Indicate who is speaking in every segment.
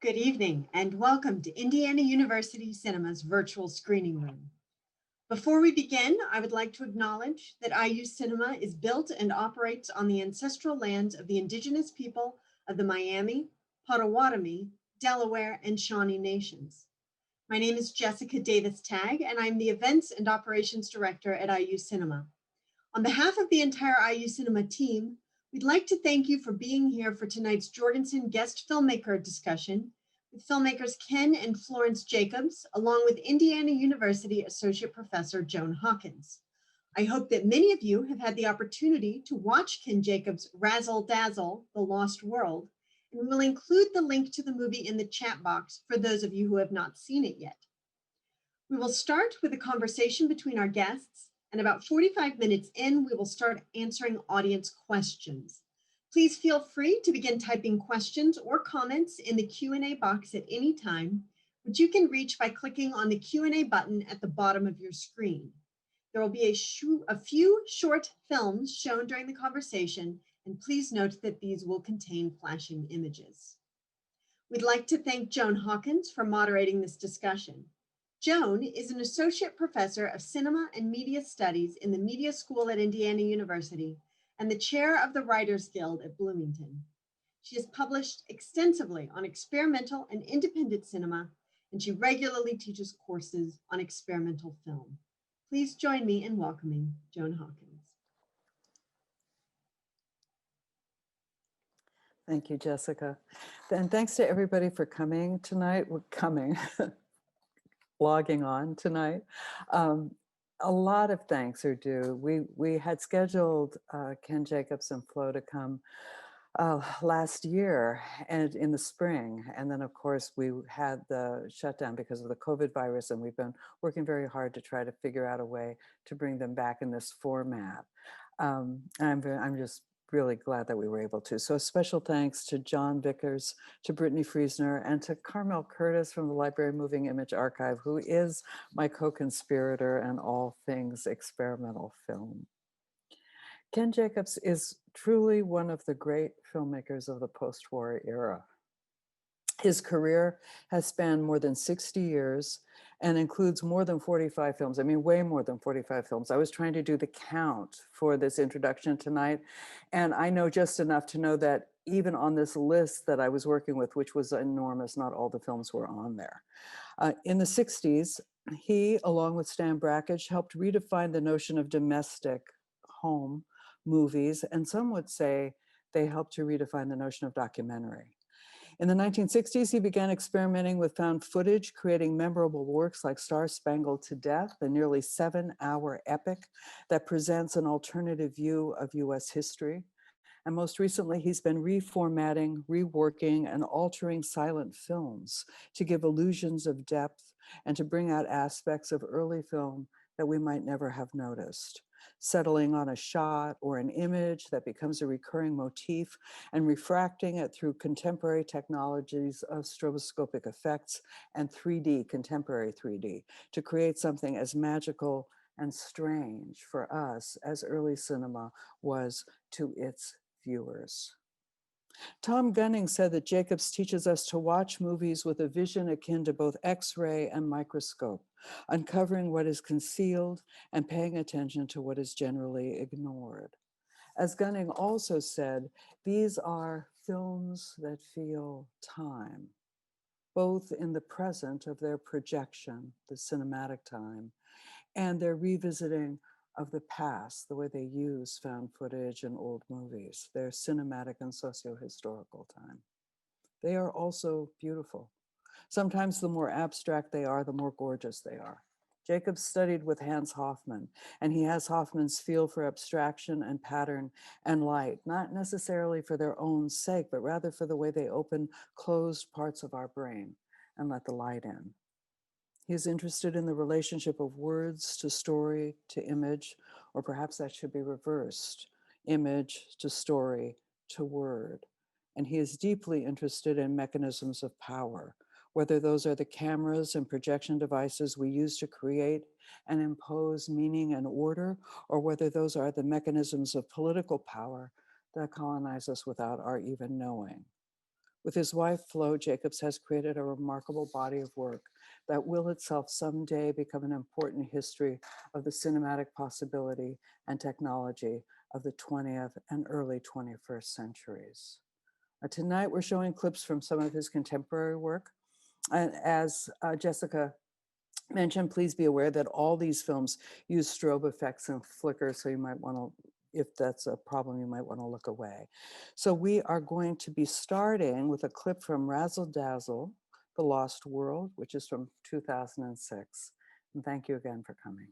Speaker 1: Good evening and welcome to Indiana University Cinema's virtual screening room. Before we begin, I would like to acknowledge that IU Cinema is built and operates on the ancestral lands of the indigenous people of the Miami, Potawatomi, Delaware, and Shawnee nations. My name is Jessica Davis Tagg, and I'm the Events and Operations Director at IU Cinema. On behalf of the entire IU Cinema team, we'd like to thank you for being here for tonight's Jorgensen guest filmmaker discussion with filmmakers Ken and Florence Jacobs, along with Indiana University Associate Professor Joan Hawkins. I hope that many of you have had the opportunity to watch Ken Jacobs' Razzle Dazzle, The Lost World, and we will include the link to the movie in the chat box for those of you who have not seen it yet. We will start with a conversation between our guests, and about 45 minutes in, we will start answering audience questions. Please feel free to begin typing questions or comments in the Q&A box at any time, which you can reach by clicking on the Q&A button at the bottom of your screen. There will be a few short films shown during the conversation, and please note that these will contain flashing images. We'd like to thank Joan Hawkins for moderating this discussion. Joan is an associate professor of cinema and media studies in the Media School at Indiana University and the chair of the Writers Guild at Bloomington. She has published extensively on experimental and independent cinema, and she regularly teaches courses on experimental film. Please join me in welcoming Joan Hawkins.
Speaker 2: Thank you, Jessica. And thanks to everybody for coming tonight. Logging on tonight. A lot of thanks are due. We had scheduled Ken Jacobs and Flo to come last year and in the spring. And then of course we had the shutdown because of the COVID virus, and we've been working very hard to try to figure out a way to bring them back in this format. I'm just really glad that we were able to. So a special thanks to John Vickers, to Brittany Friesner, and to Carmel Curtis from the Library Moving Image Archive, who is my co-conspirator in all things experimental film. Ken Jacobs is truly one of the great filmmakers of the post-war era. His career has spanned more than 60 years and includes more than 45 films. I mean, way more than 45 films. I was trying to do the count for this introduction tonight, and I know just enough to know that even on this list that I was working with, which was enormous, not all the films were on there. In the 60s, he, along with Stan Brakhage, helped redefine the notion of domestic home movies, and some would say they helped to redefine the notion of documentary. In the 1960s, he began experimenting with found footage, creating memorable works like Star Spangled to Death, a nearly 7-hour epic that presents an alternative view of US history. And most recently, he's been reformatting, reworking, and altering silent films to give illusions of depth and to bring out aspects of early film that we might never have noticed, settling on a shot or an image that becomes a recurring motif and refracting it through contemporary technologies of stroboscopic effects and 3D, contemporary 3D, to create something as magical and strange for us as early cinema was to its viewers. Tom Gunning said that Jacobs teaches us to watch movies with a vision akin to both X-ray and microscope, uncovering what is concealed and paying attention to what is generally ignored. As Gunning also said, these are films that feel time, both in the present of their projection, the cinematic time, and their revisiting of the past, the way they use found footage in old movies, their cinematic and socio-historical time. They are also beautiful. Sometimes the more abstract they are, the more gorgeous they are. Jacobs studied with Hans Hofmann, and he has Hoffmann's feel for abstraction and pattern and light, not necessarily for their own sake, but rather for the way they open closed parts of our brain and let the light in. He's interested in the relationship of words to story to image, or perhaps that should be reversed, image to story to word. And he is deeply interested in mechanisms of power, whether those are the cameras and projection devices we use to create and impose meaning and order, or whether those are the mechanisms of political power that colonize us without our even knowing. With his wife, Flo, Jacobs has created a remarkable body of work that will itself someday become an important history of the cinematic possibility and technology of the 20th and early 21st centuries. Tonight, we're showing clips from some of his contemporary work. And as Jessica mentioned, please be aware that all these films use strobe effects and flickers, so you might want to, if that's a problem, you might want to look away. So we are going to be starting with a clip from Razzle Dazzle, The Lost World, which is from 2006. And thank you again for coming.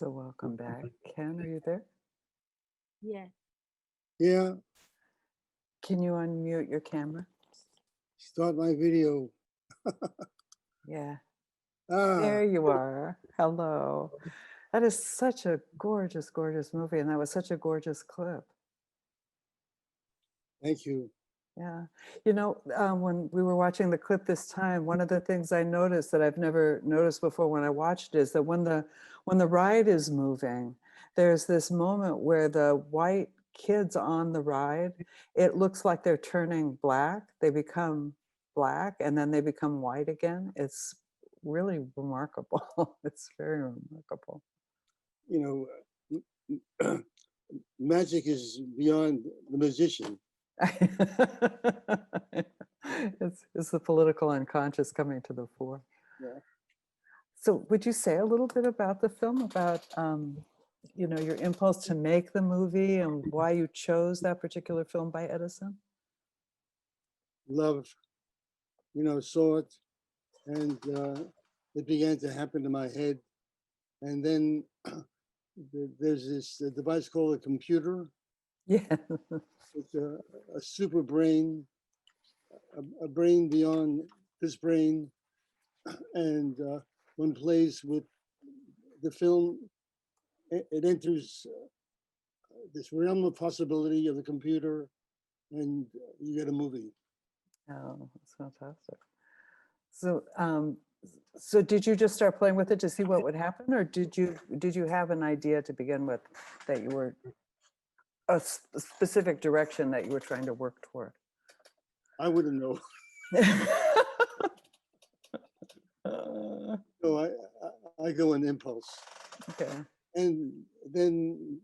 Speaker 2: So welcome back. Ken, are you there?
Speaker 3: Yes.
Speaker 4: Yeah,
Speaker 2: Can you unmute your camera?
Speaker 4: start my video.
Speaker 2: Yeah.
Speaker 4: Ah,
Speaker 2: There you are. Hello. That is such a gorgeous, gorgeous movie. And that was such a gorgeous clip.
Speaker 4: thank you.
Speaker 2: Yeah. You know, when we were watching the clip this time, one of the things I noticed that I've never noticed before when I watched is that when the ride is moving, there's this moment where the white kids on the ride, it looks like they're turning black. They become black and then they become white again. It's really remarkable. It's very remarkable.
Speaker 4: You know, magic is beyond the musician.
Speaker 2: It's the political unconscious coming to the fore.
Speaker 4: Yeah.
Speaker 2: So would you say a little bit about the film, about you know, your impulse to make the movie and why you chose that particular film by Edison?
Speaker 4: Love, saw it, and it began to happen in my head. And then there's this device called a computer.
Speaker 2: Yeah.
Speaker 4: It's a super brain, a brain beyond this brain. And one plays with the film, it enters this realm of possibility of the computer, and you get a movie.
Speaker 2: Oh, that's fantastic. So so did you just start playing with it to see what would happen, or did you have an idea to begin with that you were a specific direction that you were trying to work toward?
Speaker 4: I wouldn't know. No, I go on impulse,
Speaker 2: Okay.
Speaker 4: and then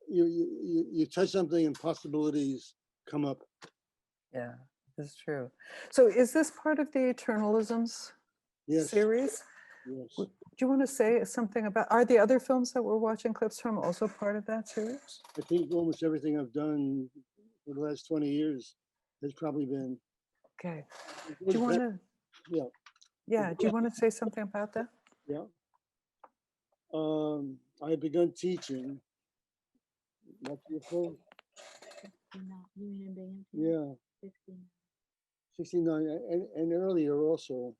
Speaker 4: you touch something, and possibilities come up.
Speaker 2: Yeah, it's true. So is this part of the Eternalisms
Speaker 4: Yes,
Speaker 2: series?
Speaker 4: yes.
Speaker 2: Do you want to say something about, are the other films that we're watching clips from also part of that series?
Speaker 4: I think almost everything I've done for the last 20 years has probably been.
Speaker 2: Okay. Do you want to,
Speaker 4: Yeah,
Speaker 2: do you want to say something about that?
Speaker 4: yeah. I had begun teaching. Not your phone.
Speaker 3: You mean in Binghamton?
Speaker 4: Yeah,
Speaker 3: 16.
Speaker 4: 69 and earlier also.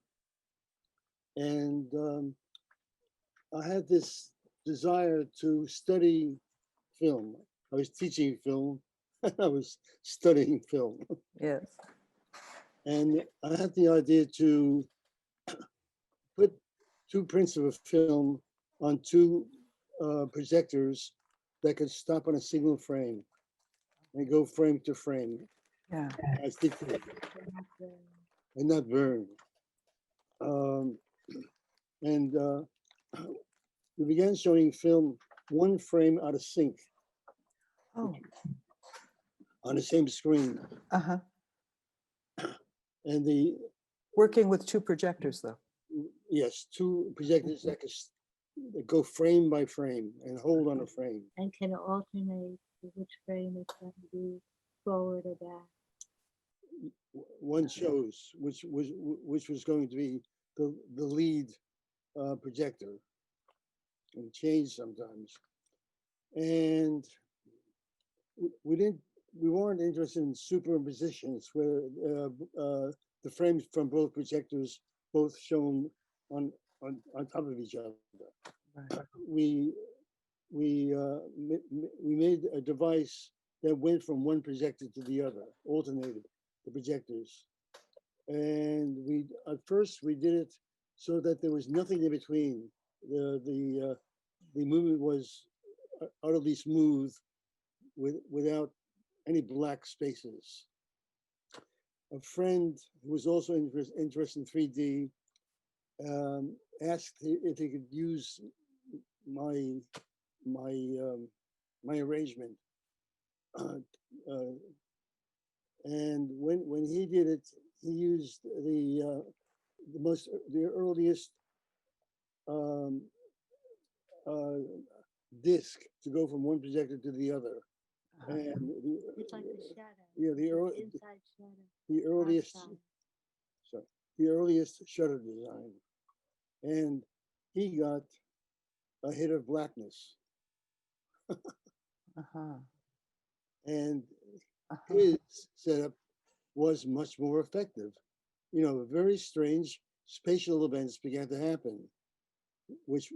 Speaker 4: And I had this desire to study film. I was teaching film, I was studying film.
Speaker 2: Yes.
Speaker 4: And I had the idea to put two prints of a film on two projectors that could stop on a single frame and go frame to frame
Speaker 2: Yeah.
Speaker 4: as dictated and not burn. And we began showing film one frame out of sync
Speaker 2: Oh.
Speaker 4: on the same screen.
Speaker 2: Uh-huh.
Speaker 4: And the
Speaker 2: Working with two projectors though.
Speaker 4: yes, two projectors that go frame by frame and hold on a frame.
Speaker 3: And can it alternate which frame it's going to be forward or back?
Speaker 4: One chose which was going to be the lead projector, and change sometimes. And we weren't interested in superimpositions where the frames from both projectors both shown on top of each other.
Speaker 2: Right.
Speaker 4: We made a device that went from one projector to the other, alternated the projectors. And at first we did it so that there was nothing in between. The movement was utterly smooth without any black spaces. A friend who was also interested in 3D asked if he could use my arrangement, and when he did it, he used the earliest disc to go from one projector to the other. And
Speaker 3: It's like the shadow.
Speaker 4: yeah,
Speaker 3: the inside shadow.
Speaker 4: the earliest,
Speaker 3: outside.
Speaker 4: sorry, the earliest shutter design. And he got a hit of blackness.
Speaker 2: Uh-huh.
Speaker 4: And
Speaker 2: Uh-huh.
Speaker 4: his setup was much more effective. You know, very strange spatial events began to happen, which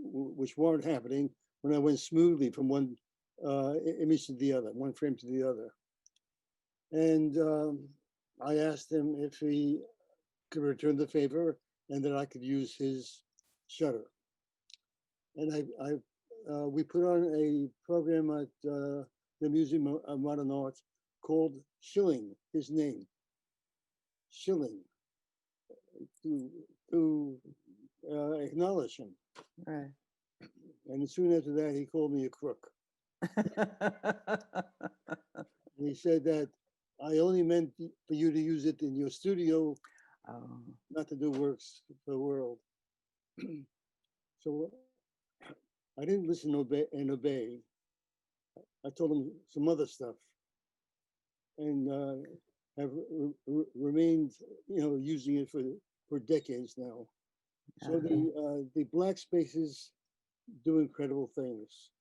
Speaker 4: weren't happening when I went smoothly from one image to the other, one frame to the other. And I asked him if he could return the favor and that I could use his shutter. And we put on a program at the Museum of Modern Art called Shilling, his name, Shilling, to acknowledge him.
Speaker 2: Right.
Speaker 4: And soon after that, he called me a crook. And he said that I only meant for you to use it in your studio, not to do works for the world. So I didn't listen and obey. I told him some other stuff, and have remained, using it for decades now. So the black spaces do incredible things.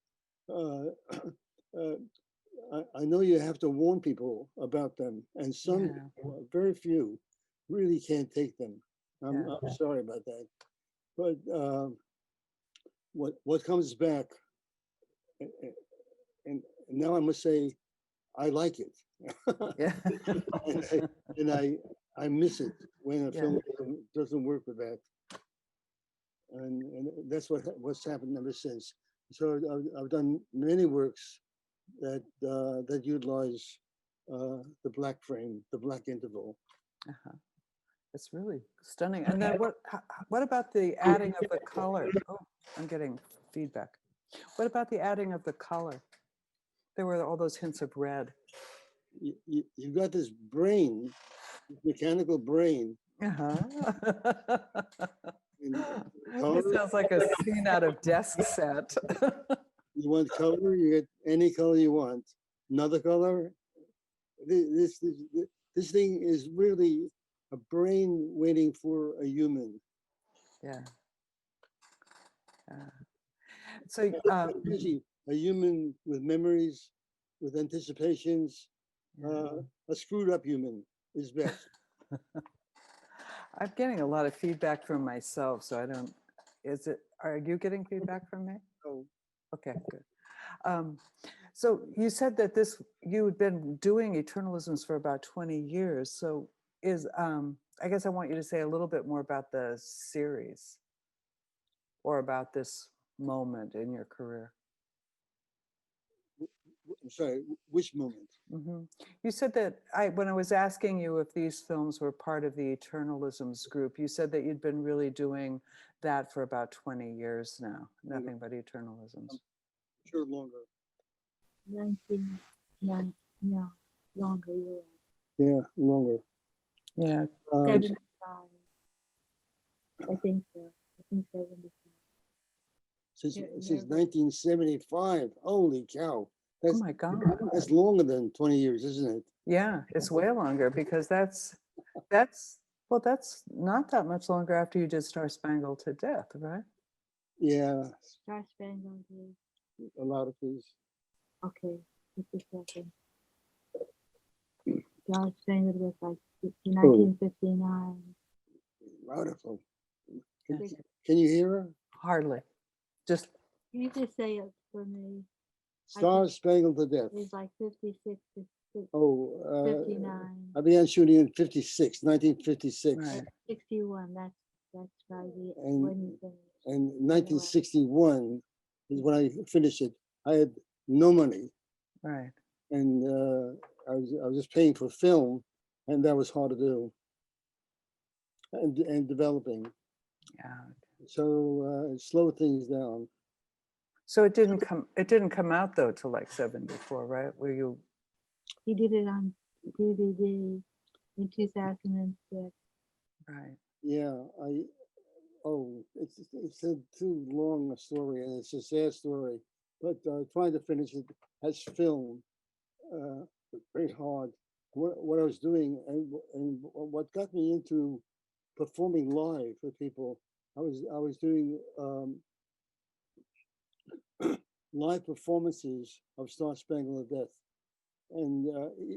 Speaker 4: I know you have to warn people about them, and some, very few, really can't take them. I'm sorry about that, but what comes back, and now I must say, I like it.
Speaker 2: Yeah.
Speaker 4: and I miss it when a film doesn't work with that, and that's what's happened ever since. So I've done many works that utilize the black frame, the black interval.
Speaker 2: It's really stunning. And then what about the adding of the color? Oh, I'm getting feedback. What about the adding of the color? There were all those hints of red.
Speaker 4: You've got this brain, mechanical brain.
Speaker 2: It sounds like a scene out of Desk Set.
Speaker 4: You want color, you get any color you want. Another color. This thing is really a brain waiting for a human.
Speaker 2: Yeah. So
Speaker 4: usually a human with memories, with anticipations. A screwed up human is best.
Speaker 2: I'm getting a lot of feedback from myself, so I don't. Are you getting feedback from me?
Speaker 4: Oh.
Speaker 2: Okay, good. So you said that you had been doing eternalisms for about 20 years. So I guess I want you to say a little bit more about the series or about this moment in your career.
Speaker 4: I'm sorry, which moment?
Speaker 2: You said that when I was asking you if these films were part of the Eternalisms group, you said that you'd been really doing that for about 20 years now, nothing but Eternalisms.
Speaker 4: Sure, longer.
Speaker 3: 1990, yeah, longer, yeah.
Speaker 4: Yeah, longer.
Speaker 2: Yeah.
Speaker 3: 75. I think so. I think 75.
Speaker 4: Since 1975. Holy cow.
Speaker 2: Oh my God.
Speaker 4: That's longer than 20 years, isn't it?
Speaker 2: Yeah, it's way longer because that's not that much longer after you did Star Spangled to Death, right?
Speaker 4: Yeah.
Speaker 3: Star Spangled.
Speaker 4: A lot of these.
Speaker 3: Okay, just a second. Star Spangled was like 1959.
Speaker 4: Wonderful. Can you hear her?
Speaker 2: Hardly. Just.
Speaker 3: Can you just say it for me?
Speaker 4: Star Spangled to Death.
Speaker 3: It's like 56 to 59.
Speaker 4: I began shooting in 1956.
Speaker 2: Right.
Speaker 3: 61, that's right.
Speaker 4: And,
Speaker 3: when you finished.
Speaker 4: And 1961 is when I finished it. I had no money.
Speaker 2: Right.
Speaker 4: And I was just paying for film, and that was hard to do. And developing.
Speaker 2: Yeah.
Speaker 4: So it slowed things down.
Speaker 2: So it didn't come out though till like 74, right? Were you?
Speaker 3: He did it on DVD in 2006.
Speaker 2: Right.
Speaker 4: Yeah, it's a too long a story, and it's a sad story. But trying to finish it as film, very hard. What I was doing and what got me into performing live for people, I was doing live performances of Star Spangled Death, and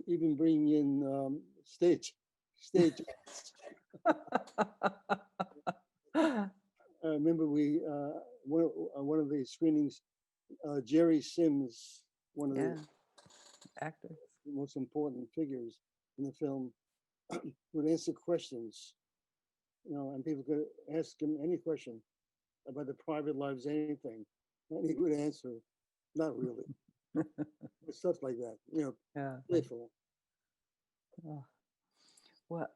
Speaker 4: even bringing in stage. I remember one of the screenings, Jerry Sims, one of
Speaker 2: Yeah,
Speaker 4: the
Speaker 2: actors.
Speaker 4: most important figures in the film, would answer questions, and people could ask him any question about their private lives, anything, and he would answer, not really, stuff like that,
Speaker 2: Yeah.
Speaker 4: playful.
Speaker 2: Oh. Well,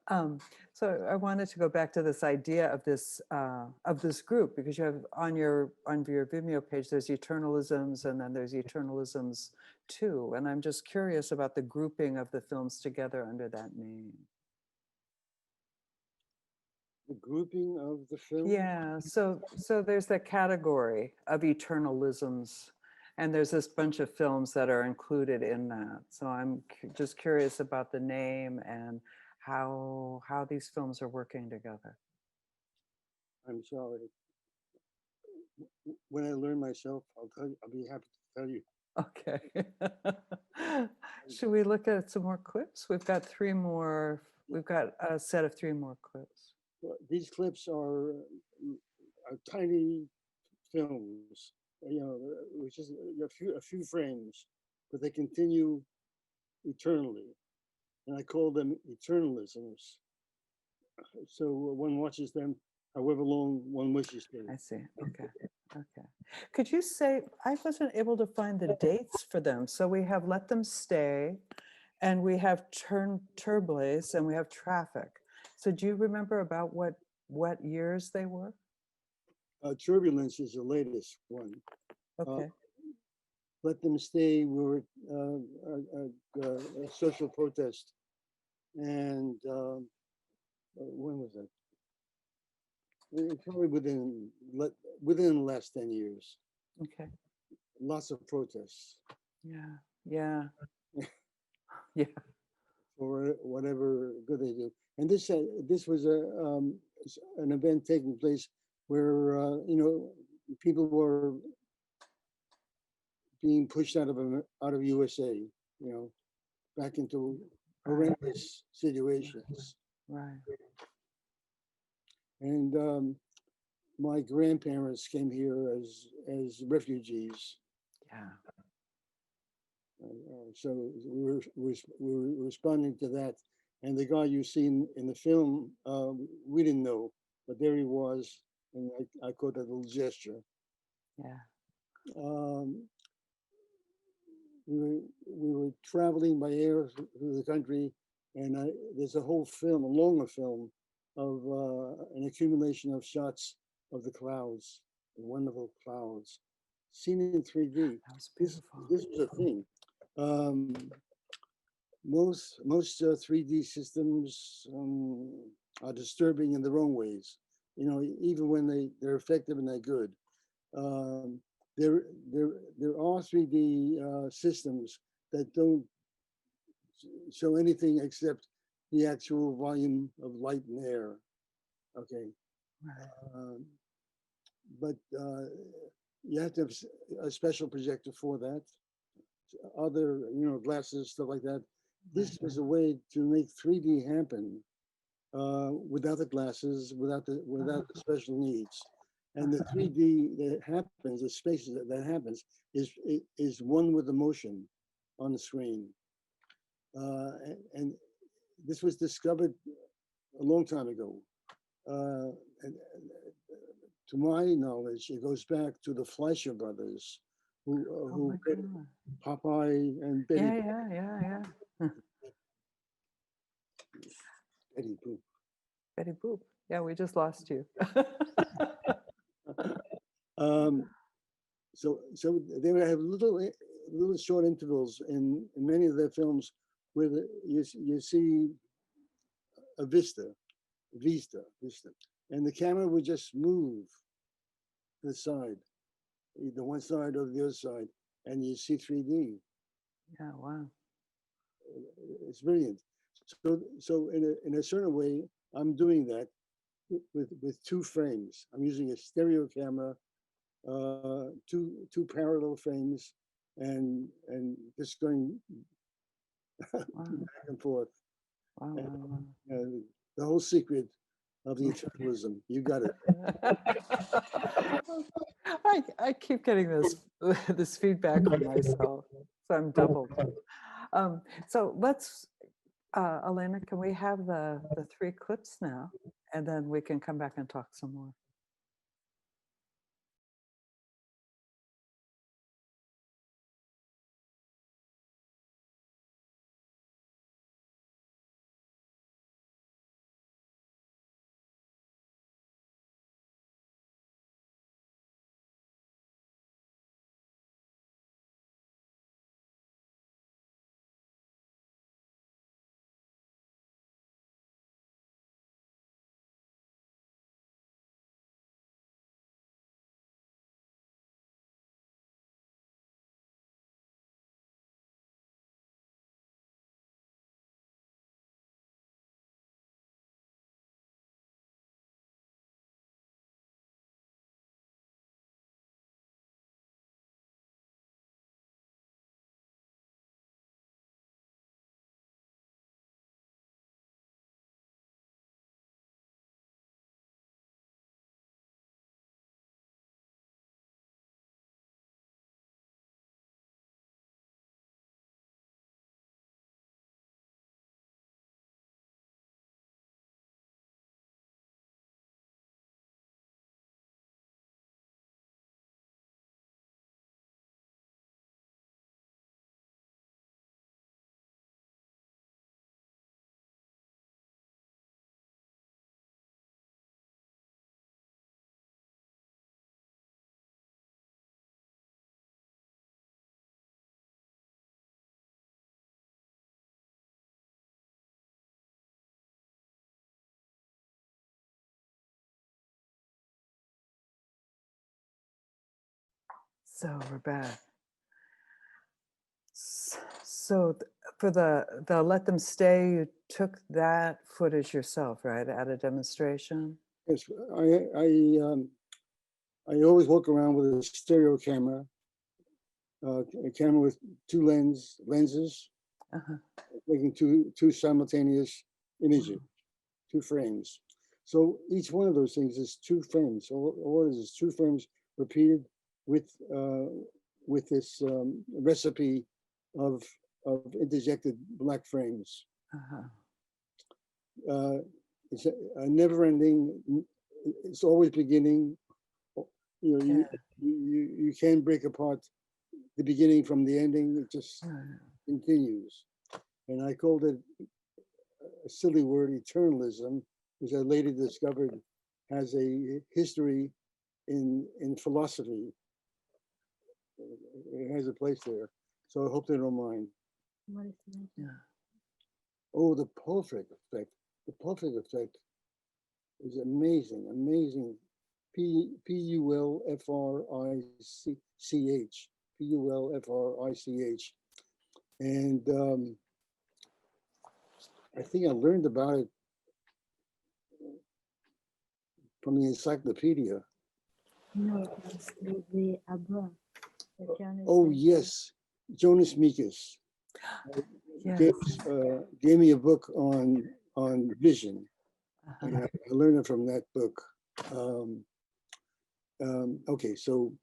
Speaker 2: so I wanted to go back to this idea of this group, because you have on your Vimeo page, there's Eternalisms, and then there's Eternalisms 2, and I'm just curious about the grouping of the films together under that name.
Speaker 4: The grouping of the film.
Speaker 2: Yeah, so there's that category of Eternalisms, and there's this bunch of films that are included in that. So I'm just curious about the name and how these films are working together.
Speaker 4: I'm sorry. When I learn myself, I'll be happy to tell you.
Speaker 2: Okay. Should we look at some more clips? We've got 3 more. We've got a set of 3 more clips.
Speaker 4: These clips are tiny films, which is a few frames, but they continue eternally, and I call them eternalisms. So one watches them however long one wishes to.
Speaker 2: I see. Okay. Okay. Could you say, I wasn't able to find the dates for them. So we have Let Them Stay, and we have Turblaze, and we have Traffic. So do you remember about what years they were?
Speaker 4: Turbulence is the latest one.
Speaker 2: Okay.
Speaker 4: Let Them Stay were a social protest, and when was that? Probably within the last 10 years.
Speaker 2: Okay.
Speaker 4: Lots of protests.
Speaker 2: Yeah. Yeah. Yeah.
Speaker 4: For whatever good they do. And this was an event taking place where people were being pushed out of USA, back into horrendous situations.
Speaker 2: Right.
Speaker 4: And my grandparents came here as refugees.
Speaker 2: Yeah.
Speaker 4: So we were responding to that. And the guy you seen in the film, we didn't know, but there he was, and I caught that little gesture.
Speaker 2: Yeah.
Speaker 4: We were traveling by air through the country, and there's a whole film, a longer film, of an accumulation of shots of the clouds, the wonderful clouds, seen in 3D.
Speaker 2: That was beautiful.
Speaker 4: This was a thing. Most 3D systems are disturbing in their own ways. Even when they're effective and they're good. There are 3D systems that don't show anything except the actual volume of light and air. Okay,
Speaker 2: Right.
Speaker 4: but you have to have a special projector for that. Other, glasses, stuff like that. This was a way to make 3D happen without the glasses, without the special needs. And the 3D that happens, the spaces that happens, is one with the motion on the screen. And this was discovered a long time ago. And to my knowledge, it goes back to the Fleischer brothers, who Popeye and Betty.
Speaker 2: Yeah.
Speaker 4: Betty Boop.
Speaker 2: Betty Boop. Yeah, we just lost you.
Speaker 4: So they would have little short intervals in many of their films where you see a vista, and the camera would just move to the side, either one side or the other side, and you see 3D.
Speaker 2: Yeah, wow.
Speaker 4: It's brilliant. So in a certain way, I'm doing that with 2 frames. I'm using a stereo camera two parallel frames, and just going
Speaker 2: Wow.
Speaker 4: back and forth.
Speaker 2: Wow, wow, wow.
Speaker 4: And the whole secret of the eternalism. You got it.
Speaker 2: I keep getting this feedback from myself, so I'm doubled. So let's, Elena, can we have the 3 clips now, and then we can come back and talk some more. So we're back. So for the Let Them Stay, you took that footage yourself, right, at a demonstration?
Speaker 4: Yes, I always walk around with a stereo camera, a camera with two lenses,
Speaker 2: Uh-huh.
Speaker 4: making two simultaneous images, 2 frames. So each one of those things is 2 frames. All it is 2 frames repeated with this recipe of interjected black frames.
Speaker 2: Uh-huh.
Speaker 4: It's a never-ending. It's always beginning. You know, you can't break apart the beginning from the ending. It just continues. And I called it a silly word, eternalism, which I later discovered has a history in philosophy. It has a place there. So I hope they don't mind.
Speaker 3: What is that?
Speaker 2: Yeah.
Speaker 4: Oh, the Pulfric effect. The Pulfric effect is amazing, amazing. Pulfrich. Pulfrich. And I think I learned about it from the encyclopedia.
Speaker 3: No, it was the above. The Jonas
Speaker 4: Oh,
Speaker 3: Mekas.
Speaker 4: yes. Jonas Mekas
Speaker 2: Yes.
Speaker 4: gave me a book on vision.
Speaker 2: Uh-huh.
Speaker 4: And I learned it from that book. Okay, so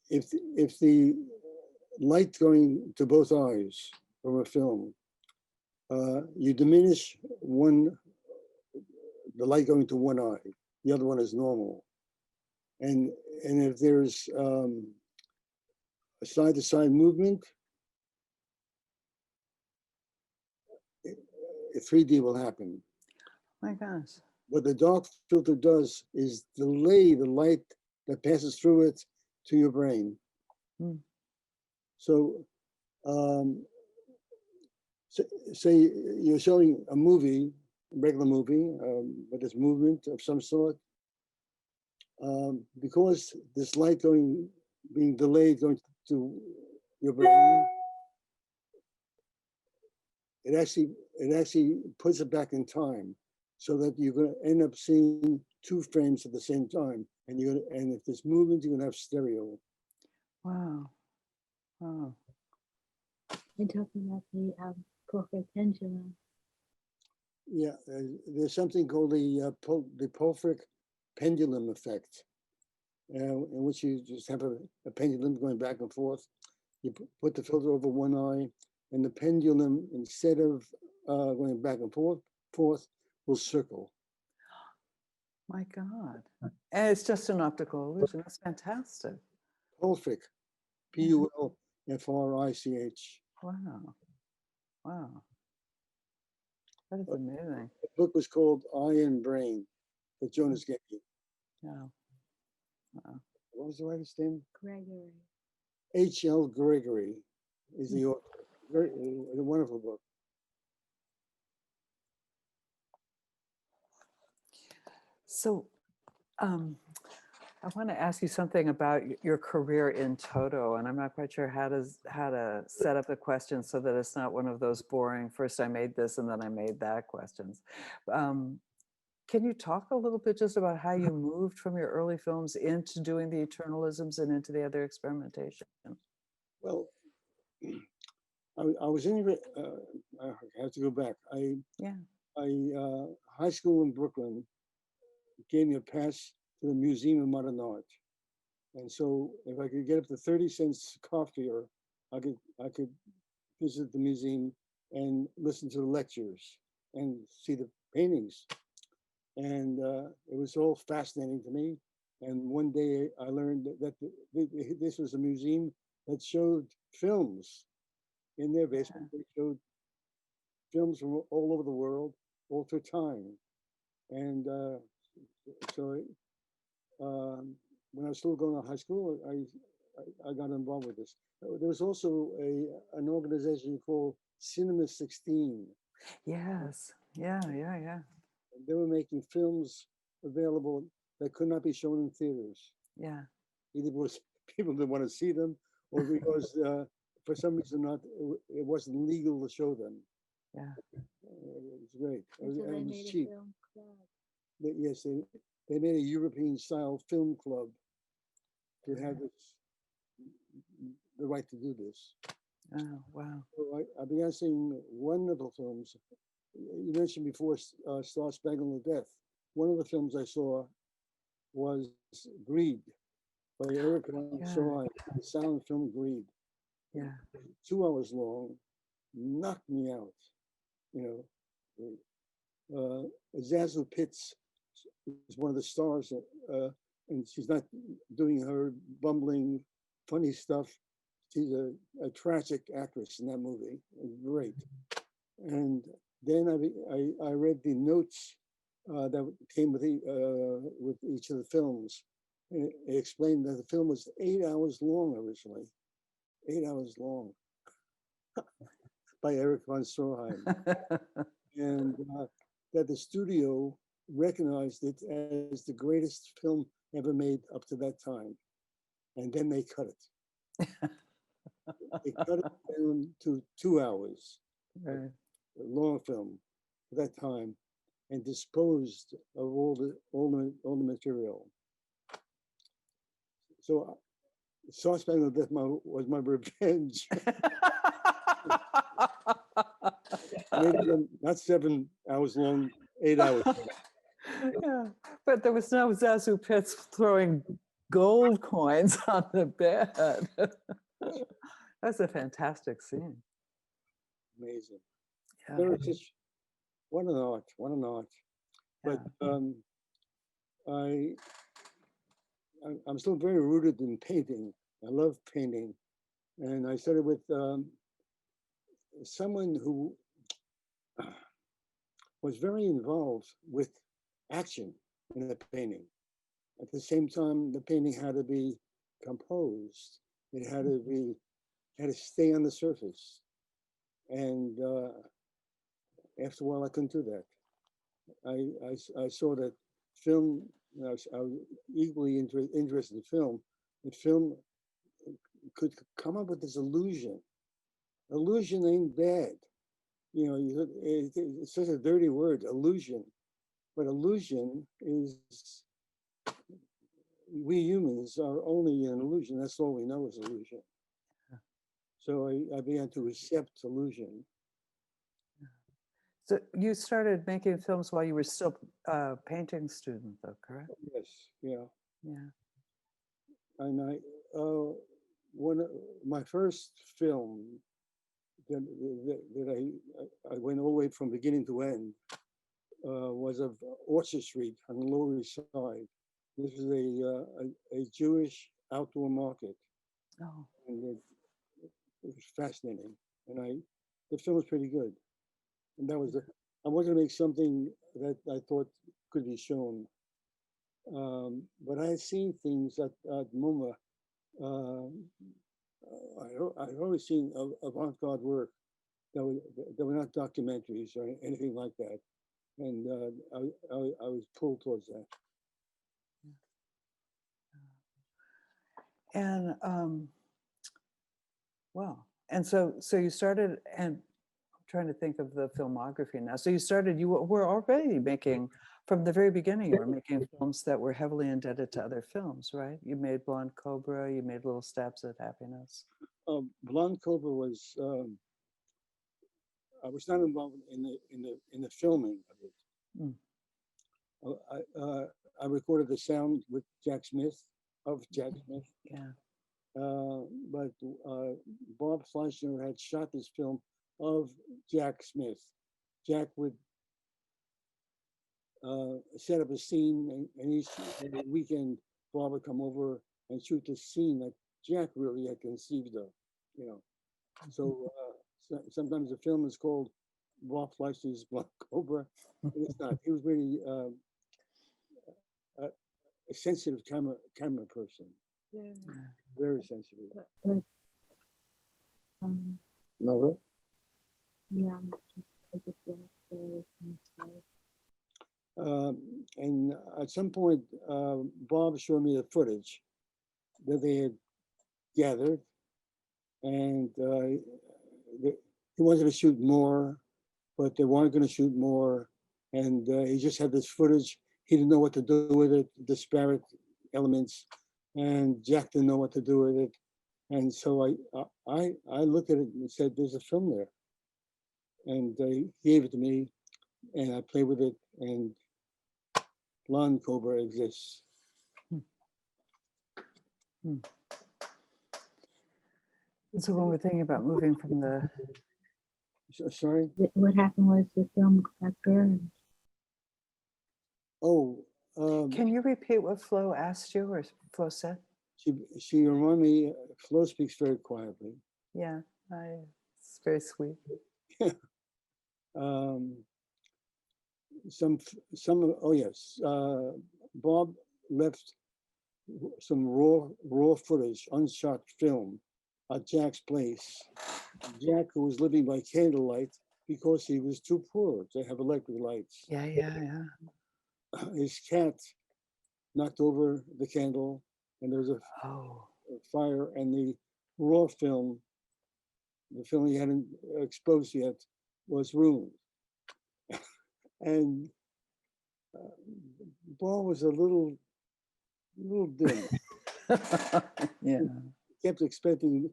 Speaker 4: if the light going to both eyes from a film, you diminish the light going to one eye, the other one is normal. And if there's a side-to-side movement, 3D will happen.
Speaker 2: My gosh.
Speaker 4: What the dark filter does is delay the light that passes through it to your brain.
Speaker 2: Mm.
Speaker 4: So, say you're showing a movie, a regular movie, with this movement of some sort. Because this light being delayed going to your brain, it actually puts it back in time. so that you're going to end up seeing two frames at the same time. And and if there's movement, you're going to have stereo.
Speaker 2: Wow. Wow.
Speaker 3: You're talking about the perfect pendulum.
Speaker 4: Yeah, there's something called the Polfrick pendulum effect, in which you just have a pendulum going back and forth. You put the filter over one eye, and the pendulum, instead of going back and forth, will circle.
Speaker 2: My God. And it's just an optical illusion. That's fantastic.
Speaker 4: Polfrick, Pulfrich.
Speaker 2: Wow. Wow. That is amazing.
Speaker 4: The book was called Eye and Brain, that Jonas gave you.
Speaker 2: Yeah. Wow.
Speaker 4: What was the writer's name?
Speaker 3: Gregory.
Speaker 4: H.L. Gregory is the author. Very, a wonderful book.
Speaker 2: So I want to ask you something about your career in Toto, and I'm not quite sure how to set up the question so that it's not one of those boring, first I made this and then I made that questions. Can you talk a little bit just about how you moved from your early films into doing the Eternalisms and into the other experimentation?
Speaker 4: Well, I was in, I have to go back. High school in Brooklyn gave me a pass to the Museum of Modern Art. And so if I could get up to 30 cents car fare, I could visit the museum and listen to the lectures and see the paintings. And it was all fascinating to me. And one day I learned that this was a museum that showed films in their basement. They showed films from all over the world, all through time. And so when I was still going to high school, I got involved with this. There was also an organization called Cinema 16.
Speaker 2: Yes. Yeah.
Speaker 4: They were making films available that could not be shown in theaters.
Speaker 2: Yeah.
Speaker 4: Either because people didn't want to see them, or because for some reason it wasn't legal to show them.
Speaker 2: Yeah.
Speaker 4: It was great.
Speaker 3: So they
Speaker 4: it was
Speaker 3: made
Speaker 4: cheap.
Speaker 3: a film club.
Speaker 4: Yes, they made a European style film club to have the right to do this.
Speaker 2: Oh, wow.
Speaker 4: So I began seeing wonderful films. You mentioned before Star Spangled Death. One of the films I saw was Greed by Eric Sohn, the silent film Greed.
Speaker 2: Yeah.
Speaker 4: 2 hours long, knocked me out. You know, Zazu Pitts is one of the stars, and she's not doing her bumbling, funny stuff. She's a tragic actress in that movie. Great. And then I read the notes that came with each of the films. And it explained that the film was 8 hours long originally. 8 hours long. By Eric von Stroheim. And that the studio recognized it as the greatest film ever made up to that time. And then they cut it. They cut it down to 2 hours.
Speaker 2: Right.
Speaker 4: A long film at that time, and disposed of all the material. So Star Spangled Death was my revenge. Not 7 hours long, 8 hours.
Speaker 2: Yeah, but there was no Zazu Pitts throwing gold coins on the bed. That's a fantastic scene.
Speaker 4: Amazing.
Speaker 2: Yeah.
Speaker 4: There was just what an art. But I'm still very rooted in painting. I love painting, and I started with someone who was very involved with action in the painting. At the same time, the painting had to be composed. It had to stay on the surface. And after a while, I couldn't do that. I saw that film. I was equally interested in film. That film could come up with this illusion. Illusion ain't bad. You know, it's such a dirty word, illusion. but illusion is, we humans are only an illusion. That's all we know is illusion. So I began to accept illusion.
Speaker 2: So you started making films while you were still a painting student, though, correct?
Speaker 4: Yes, yeah.
Speaker 2: Yeah.
Speaker 4: And my first film that I went all the way from beginning to end was of Orchard Street on the Lower East Side. This is a Jewish outdoor market,
Speaker 2: Oh,
Speaker 4: and it was fascinating. And the film was pretty good. And that was I wanted to make something that I thought could be shown. But I had seen things at MoMA. I'd always seen avant-garde work that were not documentaries or anything like that. And I was pulled towards that.
Speaker 2: and wow. And so you started, and I'm trying to think of the filmography now. So you started, you were already making, from the very beginning, you were making films that were heavily indebted to other films, right? You made Blonde Cobra, you made Little Stabs at Happiness.
Speaker 4: Blonde Cobra was I was not involved in the filming of it.
Speaker 2: Mm.
Speaker 4: I recorded the sound with Jack Smith, of Jack Smith.
Speaker 2: Yeah.
Speaker 4: But Bob Fleischner had shot this film of Jack Smith. Jack would set up a scene, and each weekend Bob would come over and shoot the scene that Jack really had conceived of, you know. So sometimes the film is called Bob Fleischner's Blonde Cobra, but it's not. He was really a sensitive camera person.
Speaker 3: Yeah.
Speaker 4: Very sensitive.
Speaker 3: But,
Speaker 4: No,
Speaker 3: yeah, I just want to say
Speaker 4: and at some point, Bob showed me the footage that they had gathered, and he wanted to shoot more, but they weren't going to shoot more, and he just had this footage. He didn't know what to do with it, disparate elements, and Jack didn't know what to do with it, and so I looked at it and said, "There's a film there," and he gave it to me, and I played with it, and Blonde Cobra exists.
Speaker 2: So when we're thinking about moving from the,
Speaker 4: Sorry?
Speaker 3: what happened was the film got burned.
Speaker 4: Oh,
Speaker 2: can you repeat what Flo asked you or Flo said?
Speaker 4: she reminded me, Flo speaks very quietly.
Speaker 2: Yeah, it's very sweet.
Speaker 4: Oh yes, Bob left some raw footage, unshot film at Jack's place. Jack, who was living by candlelight because he was too poor to have electric lights.
Speaker 2: Yeah.
Speaker 4: His cat knocked over the candle, and there was a fire, and the raw film, the film he hadn't exposed yet, was ruined. And Bob was a little dim.
Speaker 2: Yeah.
Speaker 4: He kept expecting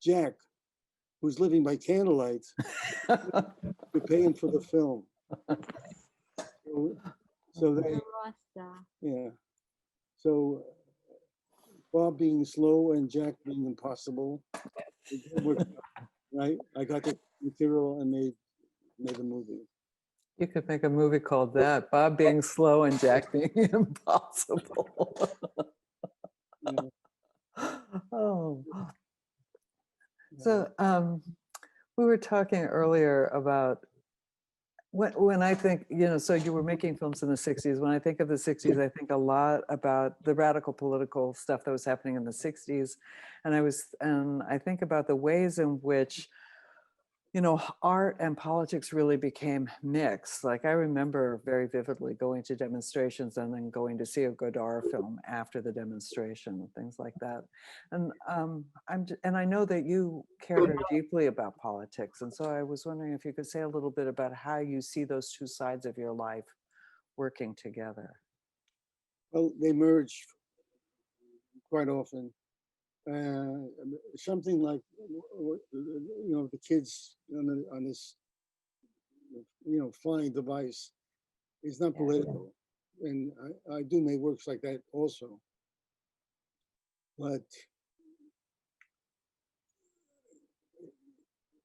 Speaker 4: Jack, who's living by candlelight, to pay him for the film. So they, yeah. So Bob being slow and Jack being impossible, right? I got the material and made a movie.
Speaker 2: You could make a movie called that, Bob being slow and Jack being impossible.
Speaker 4: Yeah.
Speaker 2: Oh. So we were talking earlier about when I think, so you were making films in the 60s. When I think of the 60s, I think a lot about the radical political stuff that was happening in the 60s. And I think about the ways in which, art and politics really became mixed. Like I remember very vividly going to demonstrations and then going to see a Godard film after the demonstration and things like that. And I know that you care very deeply about politics. And so I was wondering if you could say a little bit about how you see those two sides of your life working together?
Speaker 4: Well, they merge quite often. Something like, the kids on this, flying device is not
Speaker 2: Yeah.
Speaker 4: political. And I do make works like that also. But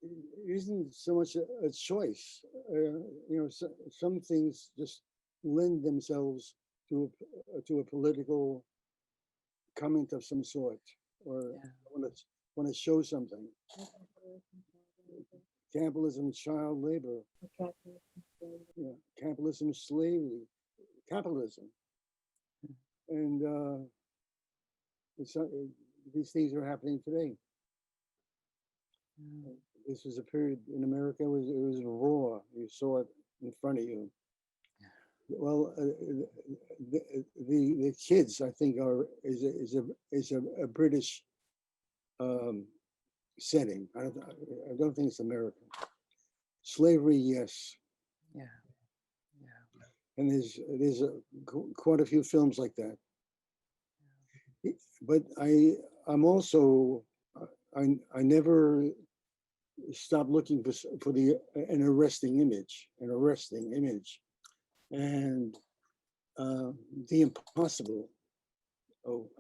Speaker 4: it isn't so much a choice. Some things just lend themselves to a political comment of some sort, or
Speaker 2: Yeah.
Speaker 4: want to show something. Capitalism, child labor, capitalism, slavery, capitalism, and these things are happening today.
Speaker 2: Mm.
Speaker 4: This was a period in America. It was raw. You saw it in front of you. Well, the kids, I think, is a British setting. I don't think it's American. Slavery, yes,
Speaker 2: Yeah. Yeah.
Speaker 4: and there's quite a few films like that. But I'm also I never stop looking for an arresting image, and the impossible. Oh,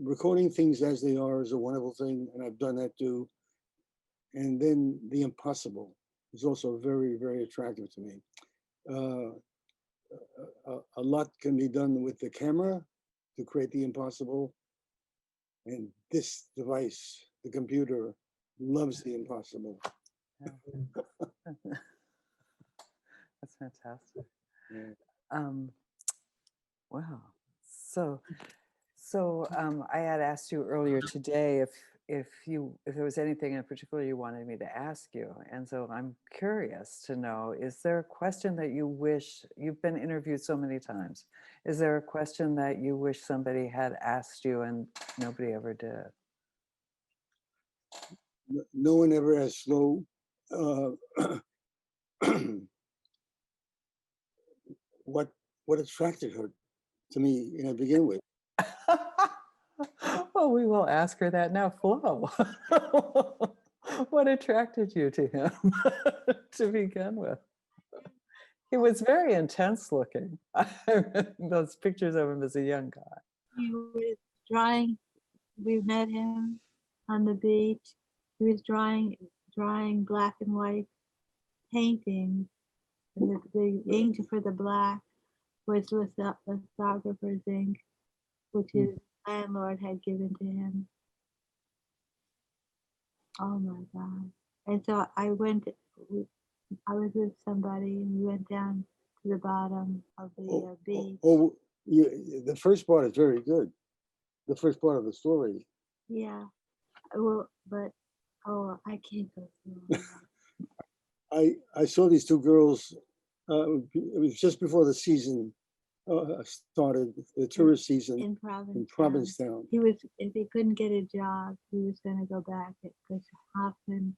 Speaker 4: recording things as they are is a wonderful thing, and I've done that too. And then the impossible is also very, very attractive to me. A lot can be done with the camera to create the impossible, and this device, the computer, loves the impossible.
Speaker 2: Yeah. That's fantastic.
Speaker 4: Yeah.
Speaker 2: Wow. So I had asked you earlier today if there was anything in particular you wanted me to ask you, and so I'm curious to know: is there a question that you wish, you've been interviewed so many times, is there a question that you wish somebody had asked you and nobody ever did?
Speaker 4: No one ever asked Flo what attracted her to me to begin with.
Speaker 2: Well, we will ask her that now. Flo, what attracted you to him to begin with? He was very intense looking. Those pictures of him as a young guy.
Speaker 3: He was drawing. We met him on the beach. He was drawing black and white paintings. And the ink for the black was lithographer's ink, which his landlord had given to him. Oh my God. And so I was with somebody and we went down to the bottom of the beach.
Speaker 4: The first part is very good. The first part of the story.
Speaker 3: Yeah. Well, but, I can't go through all that.
Speaker 4: I saw these two girls. It was just before the season started, the tourist season
Speaker 3: In
Speaker 4: in
Speaker 3: Provincetown.
Speaker 4: Provincetown.
Speaker 3: If he couldn't get a job, he was going to go back because Hoffman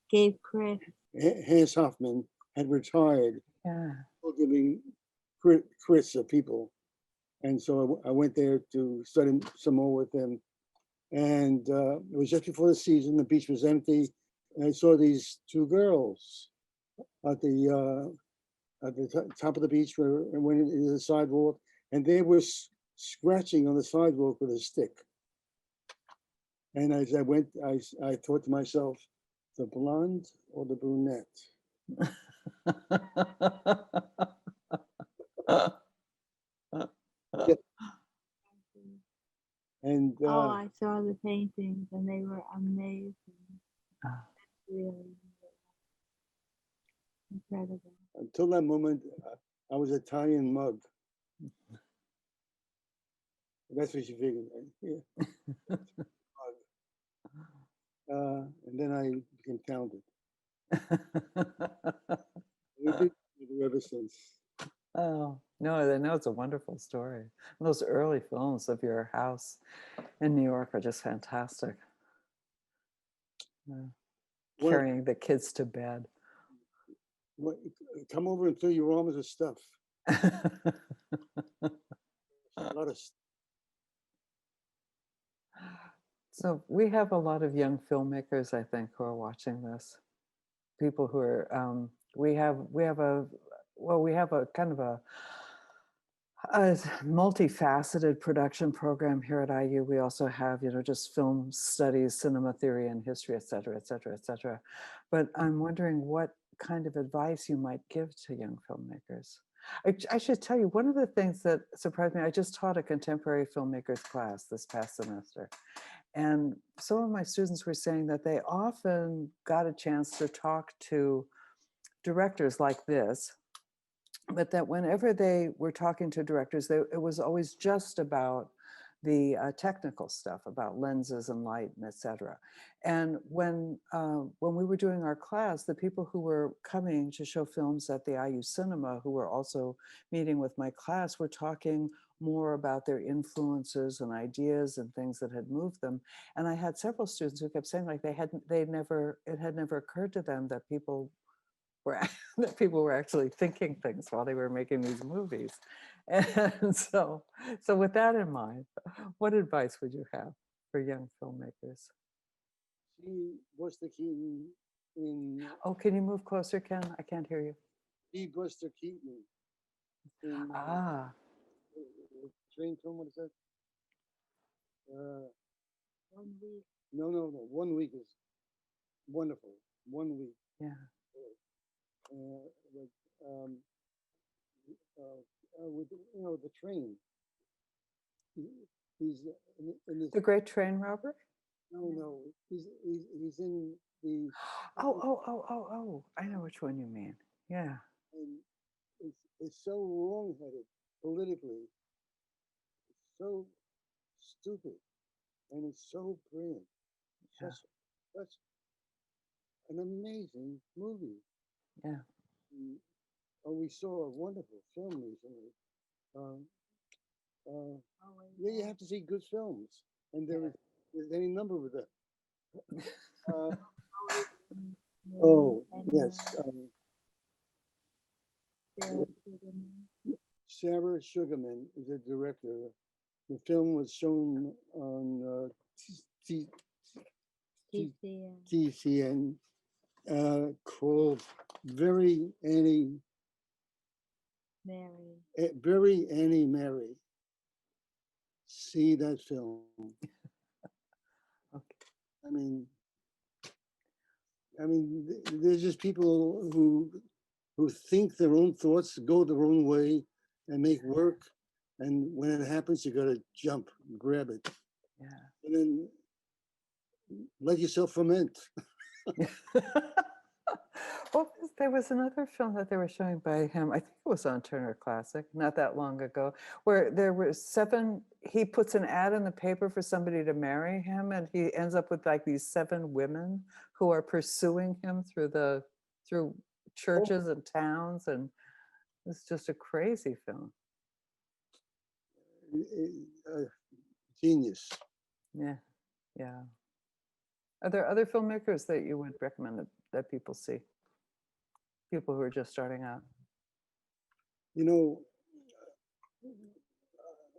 Speaker 3: gave Chris.
Speaker 4: Hans Hoffman had retired,
Speaker 2: Yeah.
Speaker 4: giving Chris people. And so I went there to study some more with them. And it was just before the season, the beach was empty. And I saw these two girls at the top of the beach where I went into the sidewalk, and they were scratching on the sidewalk with a stick. And as I went, I thought to myself, the blonde or the brunette? Yeah. And
Speaker 3: I saw the paintings and they were amazing. Really incredible.
Speaker 4: until that moment, I was Italian mug. That's what you figured, right? Yeah. And then I became talented. We've been together ever since.
Speaker 2: Oh, no, I know it's a wonderful story. Those early films of your house in New York are just fantastic. Carrying the kids to bed.
Speaker 4: Come over and fill your arms with stuff. A lot of
Speaker 2: So we have a lot of young filmmakers, I think, who are watching this. People who are, we have a kind of a multifaceted production program here at IU. We also have, just film studies, cinema theory and history, et cetera, et cetera, et cetera. But I'm wondering what kind of advice you might give to young filmmakers. I should tell you, one of the things that surprised me, I just taught a contemporary filmmakers class this past semester. And some of my students were saying that they often got a chance to talk to directors like this, but that whenever they were talking to directors, it was always just about the technical stuff, about lenses and light and et cetera. And when we were doing our class, the people who were coming to show films at the IU Cinema, who were also meeting with my class, were talking more about their influences and ideas and things that had moved them. And I had several students who kept saying like it had never occurred to them that people were that people were actually thinking things while they were making these movies. And so with that in mind, what advice would you have for young filmmakers?
Speaker 4: see Buster Keaton in
Speaker 2: Oh, can you move closer, Ken? I can't hear you.
Speaker 4: Buster Keaton in
Speaker 2: Ah,
Speaker 4: train film. What is that?
Speaker 3: 1 week.
Speaker 4: No. 1 week is wonderful. 1 week.
Speaker 2: yeah.
Speaker 4: With, with the train. He's in this.
Speaker 2: The Great Train Robber?
Speaker 4: No. He's in the.
Speaker 2: Oh, I know which one you mean. Yeah.
Speaker 4: And it's so wrong-headed politically. It's so stupid, and it's so brilliant.
Speaker 2: Yeah.
Speaker 4: Such an amazing movie.
Speaker 2: Yeah.
Speaker 4: We saw a wonderful film recently. Yeah, you have to see good films, and there's any number of them. Oh yes, Sarah Sugarman is a director. The film was shown on TCN called Very Annie Mary. See that film.
Speaker 2: Okay.
Speaker 4: I mean, there's just people who think their own thoughts, go their own way, and make work. And when it happens, you got to jump, grab it,
Speaker 2: Yeah.
Speaker 4: and then let yourself ferment.
Speaker 2: Well, there was another film that they were showing by him. I think it was on Turner Classic, not that long ago, where there were 7. He puts an ad in the paper for somebody to marry him, and he ends up with like these 7 women who are pursuing him through churches and towns, and it's just a crazy film.
Speaker 4: Genius.
Speaker 2: Yeah, yeah. Are there other filmmakers that you would recommend that people see? People who are just starting out.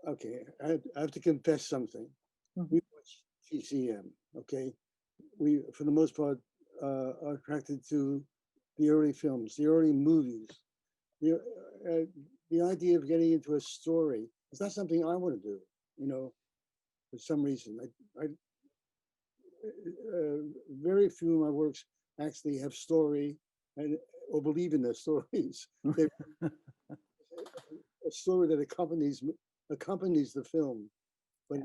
Speaker 4: Okay, I have to confess something.
Speaker 2: Mhm.
Speaker 4: We watch TCM, okay? We, for the most part, are attracted to the early films, the early movies. The idea of getting into a story is not something I want to do, for some reason. Very few of my works actually have story or believe in their stories. A story that accompanies the film, but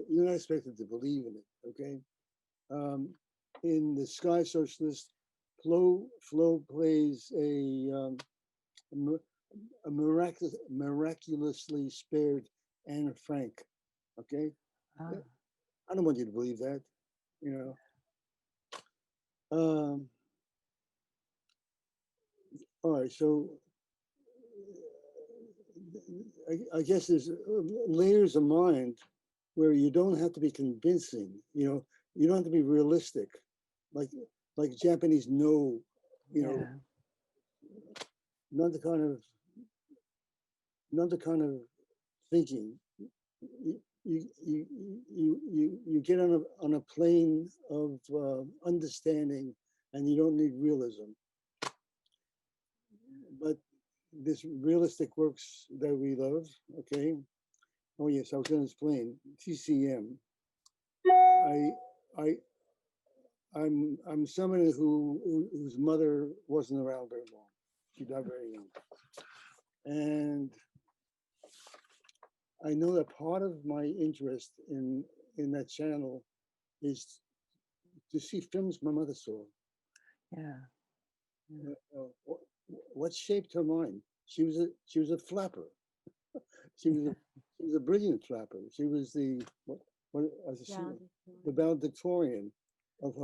Speaker 4: you're not expected to believe in it. Okay, in The Sky Socialist, Flo plays a miraculously spared Anne Frank. Okay,
Speaker 2: Ah.
Speaker 4: I don't want you to believe that. All right, so I guess there's layers of mind where you don't have to be convincing. You don't have to be realistic, like Japanese know,
Speaker 2: Yeah.
Speaker 4: not the kind of another kind of thinking. You get on a plane of understanding, and you don't need realism. But this realistic works that we love, okay. Oh yes, I was going to explain TCM. I'm somebody whose mother wasn't around very long. She died very young, and I know that part of my interest in that channel is to see films my mother saw.
Speaker 2: Yeah.
Speaker 4: What shaped her mind? She was a flapper. She was a brilliant flapper. She was the valedictorian of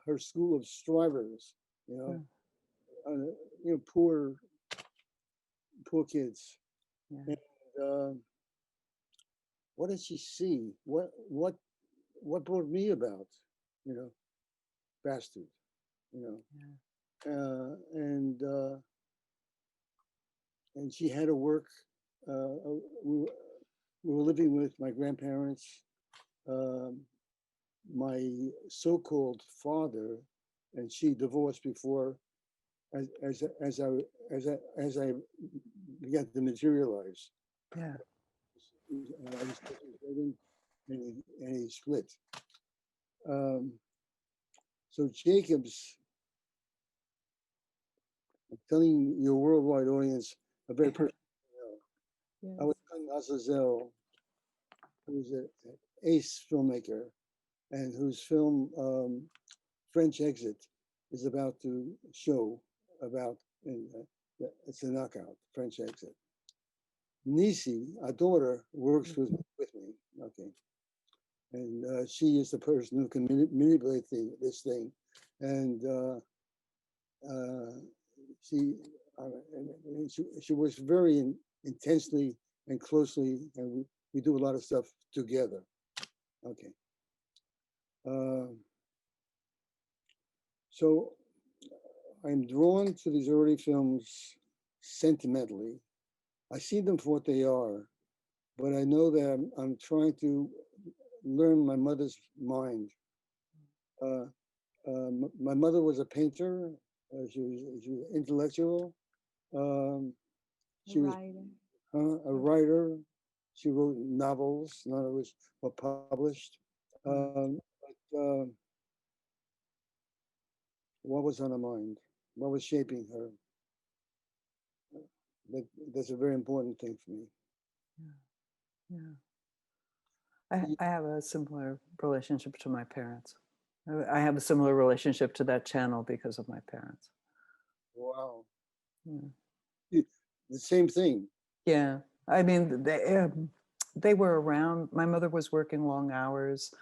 Speaker 4: her school of strivers. Poor kids.
Speaker 2: Yeah.
Speaker 4: And what did she see? What brought me about? Bastard.
Speaker 2: Yeah.
Speaker 4: And she had to work. We were living with my grandparents. My so-called father and she divorced before, as I began to materialize.
Speaker 2: Yeah.
Speaker 4: I was and he split. So Jacobs, I'm telling your worldwide audience a very personal.
Speaker 2: Yes.
Speaker 4: I was telling Azazel, who's an ace filmmaker, and whose film French Exit is about to show about, and it's a knockout, French Exit. Nisi, our daughter, works with me, okay. And she is the person who can manipulate this thing. And she works very intensely and closely, and we do a lot of stuff together. Okay. So I'm drawn to these early films sentimentally. I see them for what they are, but I know that I'm trying to learn my mother's mind. My mother was a painter. She was intellectual. She was a writer. She wrote novels. None of which were published. But what was on her mind? What was shaping her? That's a very important thing for me.
Speaker 2: Yeah. I have a similar relationship to my parents. I have a similar relationship to that channel because of my parents.
Speaker 4: Wow.
Speaker 2: Yeah.
Speaker 4: The same thing.
Speaker 2: Yeah. I mean, they were around. My mother was working long hours.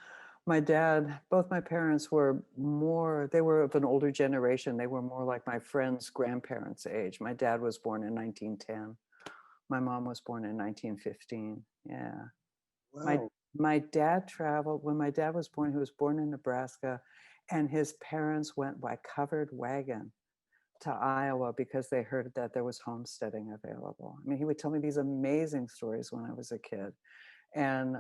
Speaker 2: My dad, both my parents were they were of an older generation. They were more like my friend's grandparents' age. My dad was born in 1910. My mom was born in 1915. Yeah.
Speaker 4: Wow.
Speaker 2: My dad traveled, when my dad was born, he was born in Nebraska, and his parents went by covered wagon to Iowa because they heard that there was homesteading available. I mean, he would tell me these amazing stories when I was a kid. And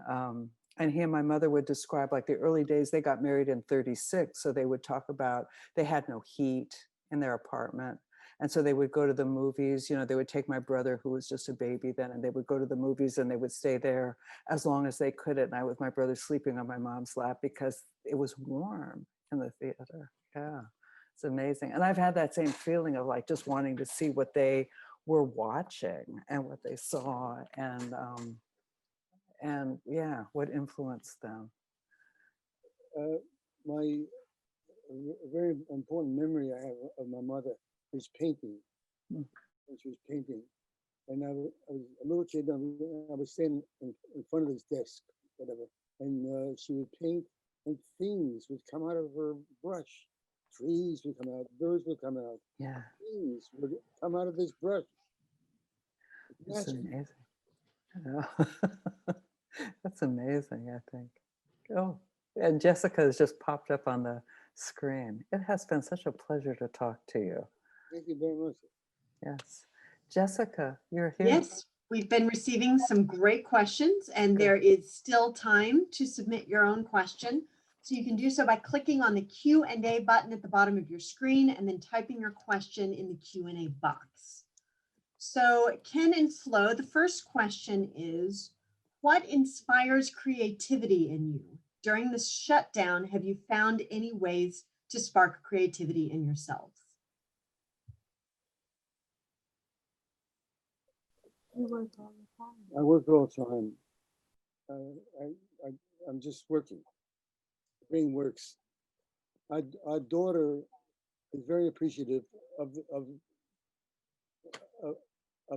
Speaker 2: he and my mother would describe like the early days. They got married in 36. So they would talk about, they had no heat in their apartment. And so they would go to the movies, they would take my brother, who was just a baby then, and they would go to the movies and they would stay there as long as they could at night with my brother sleeping on my mom's lap because it was warm in the theater. Yeah, it's amazing. And I've had that same feeling of like just wanting to see what they were watching and what they saw and yeah, what influenced them.
Speaker 4: My very important memory I have of my mother is painting. When she was painting, and I was a little kid. I was standing in front of this desk, whatever, and she would paint, and things would come out of her brush. Trees would come out, birds would come out.
Speaker 2: Yeah,
Speaker 4: things would come out of this brush.
Speaker 2: it's amazing. Yeah. That's amazing, I think. Oh, and Jessica has just popped up on the screen. It has been such a pleasure to talk to you.
Speaker 4: Thank you very much.
Speaker 2: Yes. Jessica, you're here.
Speaker 1: Yes, we've been receiving some great questions, and
Speaker 2: Good.
Speaker 1: there is still time to submit your own question. So you can do so by clicking on the Q&A button at the bottom of your screen and then typing your question in the Q&A box. So Ken and Flo, the first question is, what inspires creativity in you? During this shutdown, have you found any ways to spark creativity in yourselves?
Speaker 3: We work all the time.
Speaker 4: I work all the time. I'm just working. The brain works. Our daughter is very appreciative of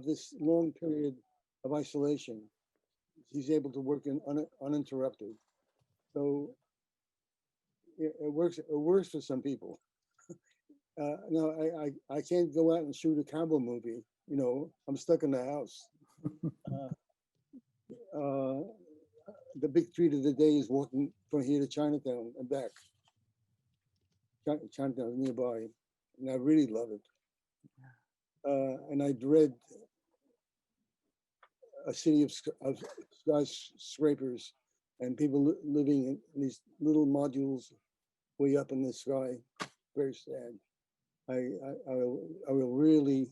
Speaker 4: this long period of isolation. She's able to work uninterrupted. So it works. It works for some people. No, I can't go out and shoot a cowboy movie. You know, I'm stuck in the house. The big treat of the day is walking from here to Chinatown and back. Chinatown is nearby, and I really love it. And I dread a city of skyscrapers and people living in these little modules way up in the sky. Very sad. I will really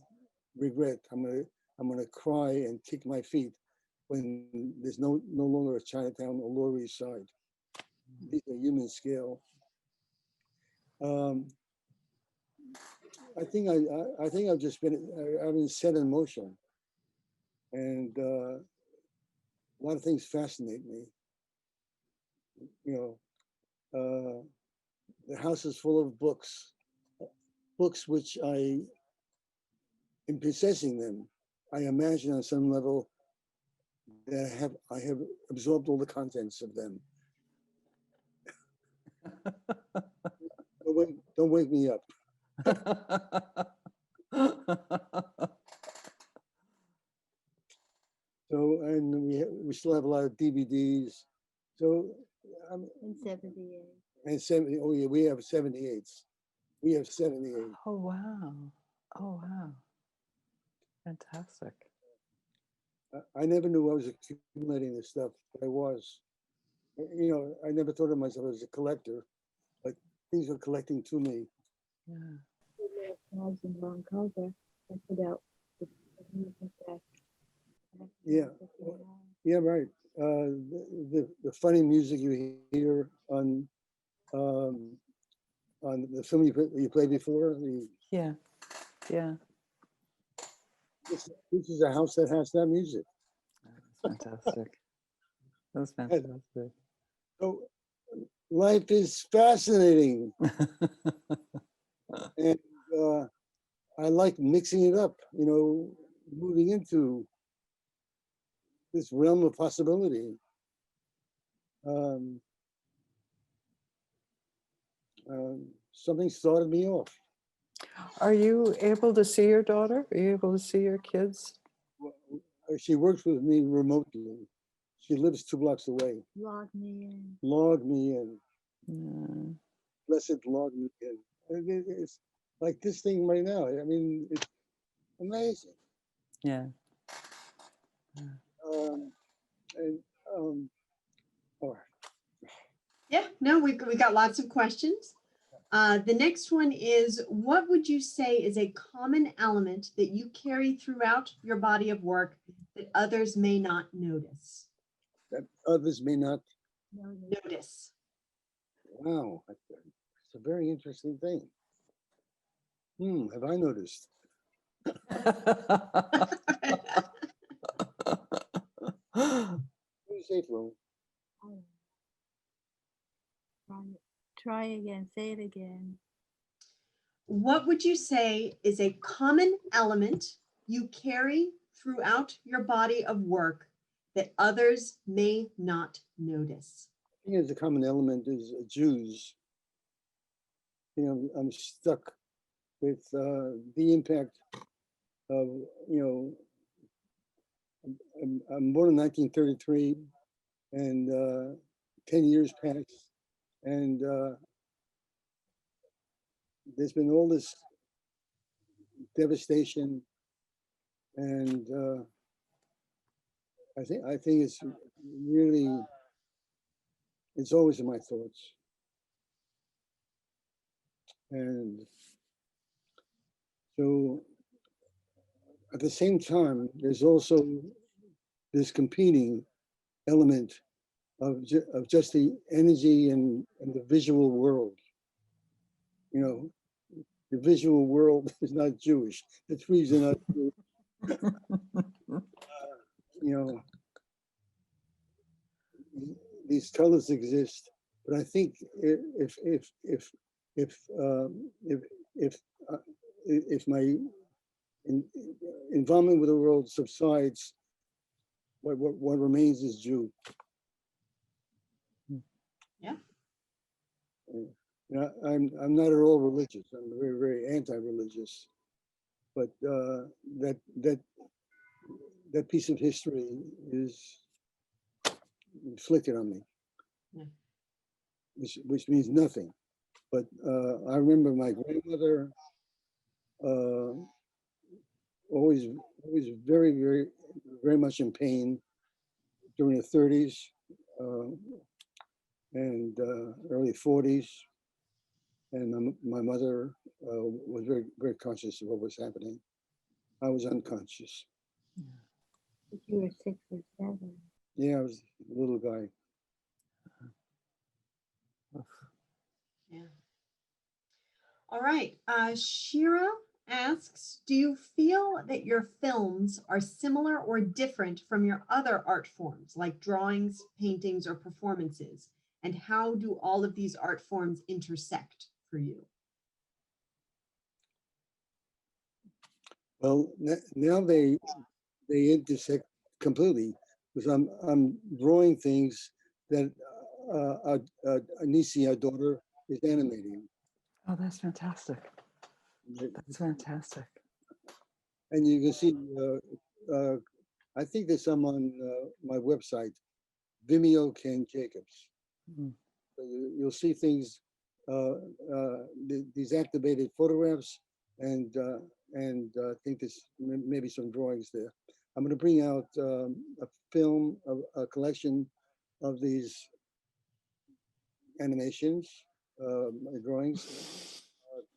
Speaker 4: regret. I'm gonna cry and kick my feet when there's no longer a Chinatown or Lower East Side. These are human scale. I think I've just been set in motion, and a lot of things fascinate me. You know, the house is full of books which in possessing them, I imagine on some level that I have absorbed all the contents of them. Don't wake me up. So, and we still have a lot of DVDs. So,
Speaker 3: In 78.
Speaker 4: and 70. Oh yeah, we have 78s. We have 78.
Speaker 2: Oh, wow. Oh, wow. Fantastic.
Speaker 4: I never knew I was accumulating this stuff, but I was. You know, I never thought of myself as a collector, but things were collecting to me.
Speaker 2: Yeah.
Speaker 3: Tags and long cover. I put out the music back.
Speaker 4: Yeah. Yeah, right. The funny music you hear on the film you played before.
Speaker 2: Yeah. Yeah.
Speaker 4: This is a house that has that music.
Speaker 2: That's fantastic. That's fantastic.
Speaker 4: So life is fascinating, and I like mixing it up. You know, moving into this realm of possibility. Something started me off.
Speaker 2: Are you able to see your daughter? Are you able to see your kids?
Speaker 4: She works with me remotely. She lives 2 blocks away.
Speaker 3: Log me in.
Speaker 4: Log me in.
Speaker 2: Yeah.
Speaker 4: Blessed log me in. It's like this thing right now. I mean, it's amazing.
Speaker 2: Yeah.
Speaker 4: And all right.
Speaker 1: Yeah, no, we got lots of questions. The next one is, what would you say is a common element that you carry throughout your body of work that others may not notice?
Speaker 4: That others may not.
Speaker 1: Notice.
Speaker 4: Wow, it's a very interesting thing. Have I noticed? What do you say, Flo?
Speaker 3: Try again. Say it again.
Speaker 1: What would you say is a common element you carry throughout your body of work that others may not notice?
Speaker 4: I think the common element is Jews. You know, I'm stuck with the impact of, you know, I'm born in 1933, and 10 years passed, and there's been all this devastation And I think it's really, it's always in my thoughts. And so at the same time, there's also this competing element of just the energy and the visual world. You know, the visual world is not Jewish. The trees are not Jewish. You know, these colors exist, but I think if my involvement with the world subsides, what remains is Jew.
Speaker 1: Yeah.
Speaker 4: You know, I'm not at all religious. I'm very, very anti-religious, but that piece of history is inflicted on me,
Speaker 1: Yeah.
Speaker 4: which means nothing. But I remember my grandmother always very, very, very much in pain during the 30s and early 40s. And my mother was very, very conscious of what was happening. I was unconscious.
Speaker 3: You were 6 or 7.
Speaker 4: Yeah, I was a little guy.
Speaker 1: Yeah. All right. Shira asks, do you feel that your films are similar or different from your other art forms like drawings, paintings, or performances? And how do all of these art forms intersect for you?
Speaker 4: Well, now they intersect completely because I'm drawing things that Anisi, our daughter, is animating.
Speaker 2: Oh, that's fantastic. That's fantastic.
Speaker 4: And you can see, I think there's some on my website, Vimeo Ken Jacobs.
Speaker 2: Mm.
Speaker 4: So you'll see things, these activated photographs, and I think there's maybe some drawings there. I'm going to bring out a film, a collection of these animations, drawings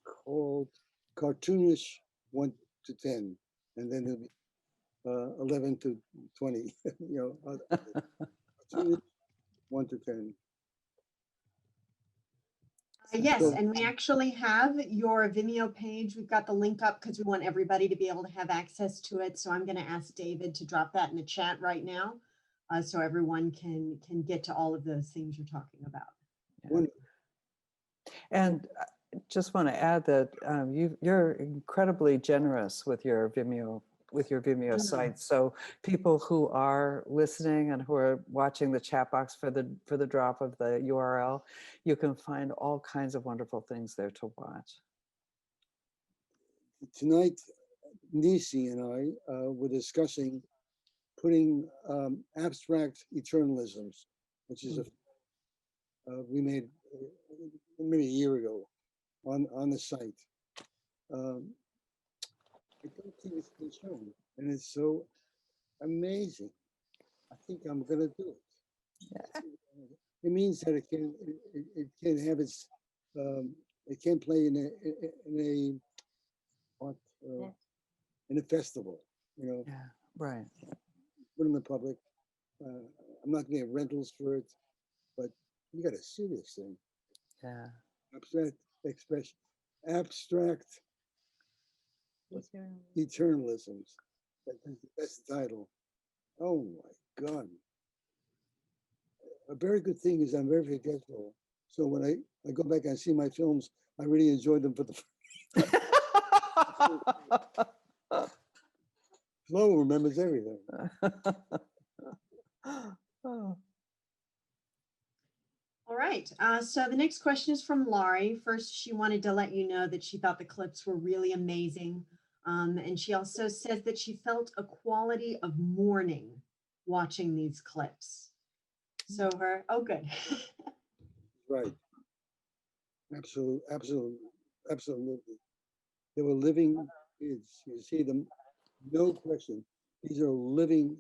Speaker 4: called Cartoonish 1 to 10, and then there'll be 11 to 20. You know, Cartoonish 1 to 10.
Speaker 1: Yes, and we actually have your Vimeo page. We've got the link up because we want everybody to be able to have access to it. So I'm going to ask David to drop that in the chat right now, so everyone can get to all of those things you're talking about.
Speaker 2: Yeah. And just want to add that you're incredibly generous with your Vimeo site. So people who are listening and who are watching the chat box for the drop of the URL, you can find all kinds of wonderful things there to watch.
Speaker 4: Tonight, Nisi and I were discussing putting abstract eternalisms, which is we made maybe a year ago on the site. I don't think it's been shown, and it's so amazing. I think I'm gonna do it.
Speaker 2: Yeah.
Speaker 4: It means that it can have its it can play in a festival, you know.
Speaker 2: Yeah, right.
Speaker 4: Put in the public. I'm not gonna get rentals for it, but you got to see this thing.
Speaker 2: Yeah.
Speaker 4: Abstract expression, abstract eternalisms. That's the title. Oh my God. A very good thing is I'm very forgetful. So when I go back and see my films, I really enjoy them for the Flo remembers everything.
Speaker 2: Oh.
Speaker 1: All right. So the next question is from Laurie. First, she wanted to let you know that she thought the clips were really amazing. And she also says that she felt a quality of mourning watching these clips. So oh, good.
Speaker 4: Right. Absolutely. They were living kids. You see them, no question. These are living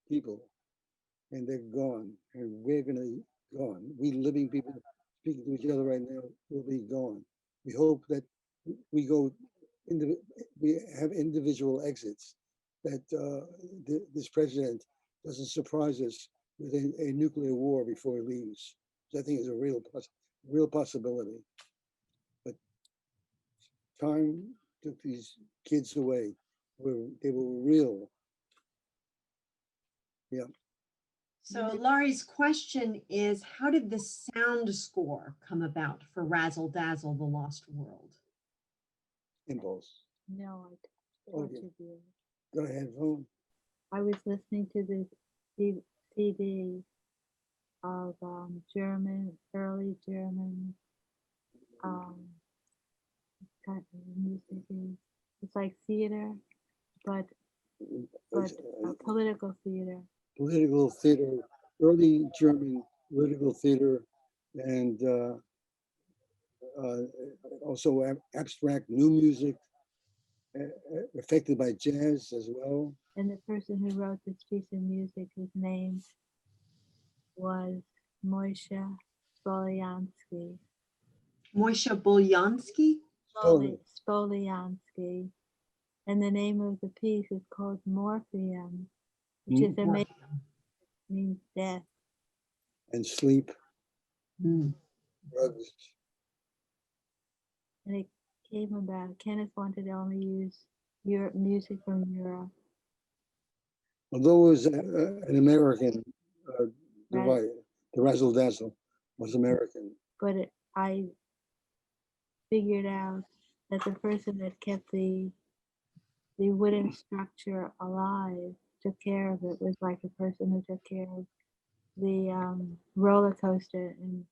Speaker 4: people, and they're gone, and we're gonna gone. We living people speaking to each other right now will be gone. We hope that we go into, we have individual exits, that this president doesn't surprise us with a nuclear war before he leaves. Which I think is a real possibility. But time took these kids away. They were real. Yeah.
Speaker 1: So Laurie's question is, how did the sound score come about for Razzle Dazzle, The Lost World?
Speaker 4: Impulse.
Speaker 3: No, I
Speaker 4: Okay.
Speaker 3: don't do.
Speaker 4: Go ahead, phone.
Speaker 3: I was listening to the CD of early German kind of music. It's like theater, but political theater.
Speaker 4: Political theater, early German political theater, and also abstract new music, affected by jazz as well.
Speaker 3: And the person who wrote this piece of music, his name was Moishe Spolyansky.
Speaker 1: Moishe Bolyansky?
Speaker 3: Spolyansky. And the name of the piece is called Morpheum, which is amazing, means death.
Speaker 4: And sleep,
Speaker 1: Mm.
Speaker 4: drugs.
Speaker 3: And it came about, Kenneth wanted to only use music from Europe.
Speaker 4: Although it was an American device, the Razzle Dazzle was American.
Speaker 3: But I figured out that the person that kept the wooden structure alive, took care of it, was like a person who took care of the roller coaster in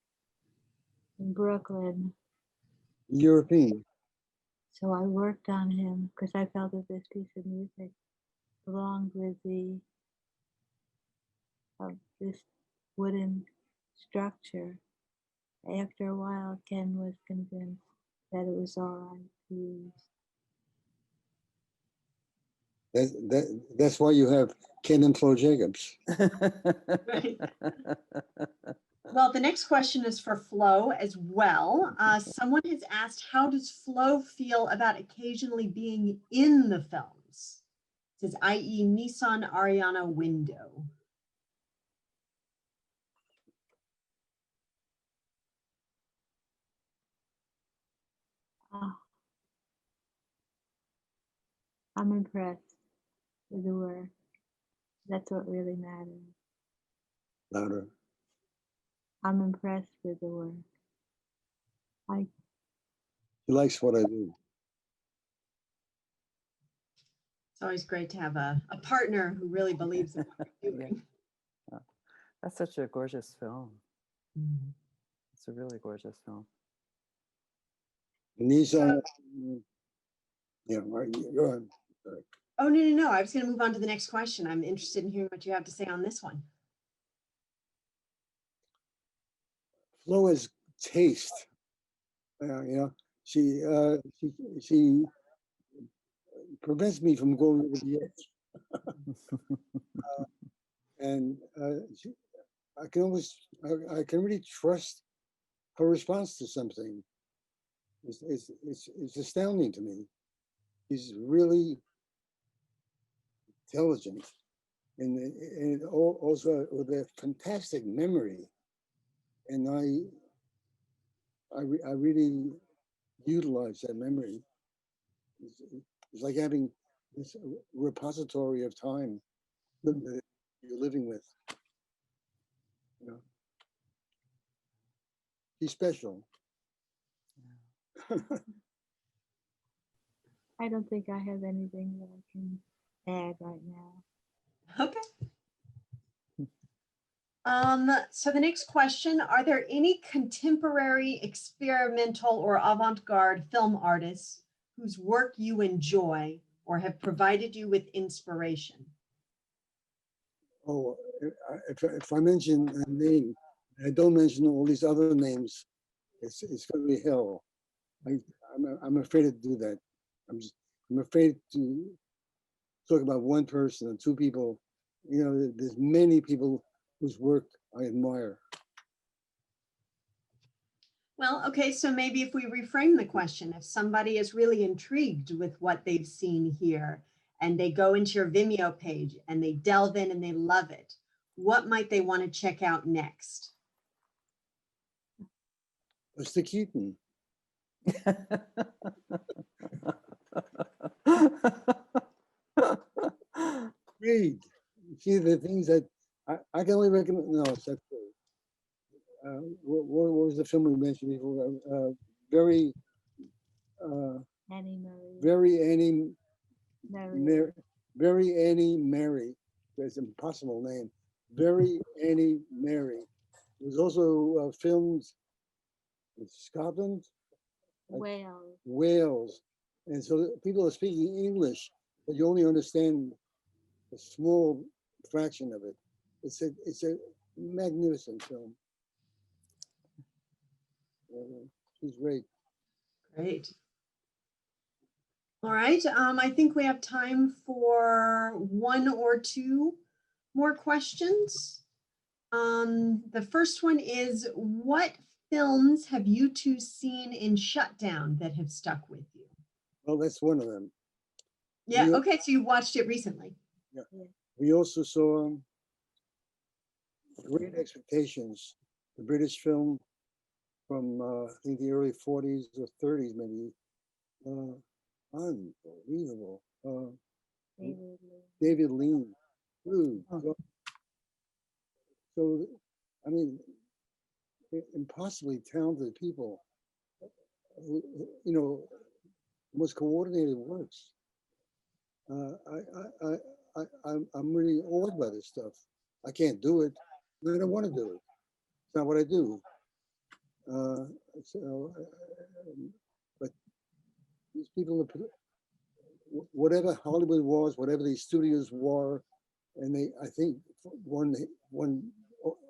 Speaker 3: Brooklyn.
Speaker 4: European.
Speaker 3: So I worked on him because I felt that this piece of music belonged with this wooden structure. After a while, Ken was convinced that it was all right to use.
Speaker 4: That's why you have Ken and Flo Jacobs.
Speaker 1: Right. Well, the next question is for Flo as well. Someone has asked, how does Flo feel about occasionally being in the films? It says, i.e. Nissan Ariana window.
Speaker 3: I'm impressed with the work. That's what really matters.
Speaker 4: Louder.
Speaker 3: I'm impressed with the work.
Speaker 4: He likes what I do.
Speaker 1: It's always great to have a partner who really believes in what you're doing.
Speaker 2: Yeah. That's such a gorgeous film.
Speaker 1: Mm.
Speaker 2: It's a really gorgeous film.
Speaker 4: Nissan. Yeah, right. Go ahead. Sorry.
Speaker 1: Oh, no. I was going to move on to the next question. I'm interested in hearing what you have to say on this one.
Speaker 4: Flo has taste. She prevents me from going over the edge. And I can really trust her response to something. It's astounding to me. She's really intelligent, and also with a fantastic memory. And I really utilize that memory. It's like having this repository of time that you're living with. You know, she's special.
Speaker 3: I don't think I have anything that I can add right now.
Speaker 1: Okay. So the next question, are there any contemporary, experimental, or avant-garde film artists whose work you enjoy or have provided you with inspiration?
Speaker 4: Oh, if I mention a name, I don't mention all these other names, it's going to be hell. I'm afraid to do that. I'm afraid to talking about one person and two people. You know, there's many people whose work I admire.
Speaker 1: Well, okay, so maybe if we reframe the question, if somebody is really intrigued with what they've seen here and they go into your Vimeo page and they delve in and they love it, what might they want to check out next?
Speaker 4: Mr. Keaton. Read. See the things that I can only recommend. No, it's not true. What was the film we mentioned before? Very,
Speaker 3: Annie Murray.
Speaker 4: very Annie,
Speaker 3: Mary.
Speaker 4: very Annie Mary. That's an impossible name. Very Annie Mary. It was also filmed in Scotland,
Speaker 3: Wales.
Speaker 4: Wales, and so people are speaking English, but you only understand a small fraction of it. It's a magnificent film. She's great.
Speaker 1: Great. All right, I think we have time for one or two more questions. The first one is, what films have you two seen in shutdown that have stuck with you?
Speaker 4: Well, that's one of them.
Speaker 1: Yeah,
Speaker 4: We-
Speaker 1: okay, so you watched it recently.
Speaker 4: We also saw Great Expectations, the British film from I think the early 40s or 30s, maybe. Unbelievable. David Lean. Ooh, God. So, I mean, impossibly talented people. You know, most coordinated works. I'm really awed by this stuff. I can't do it. I don't want to do it. It's not what I do. But these people, whatever Hollywood was, whatever these studios were, and I think one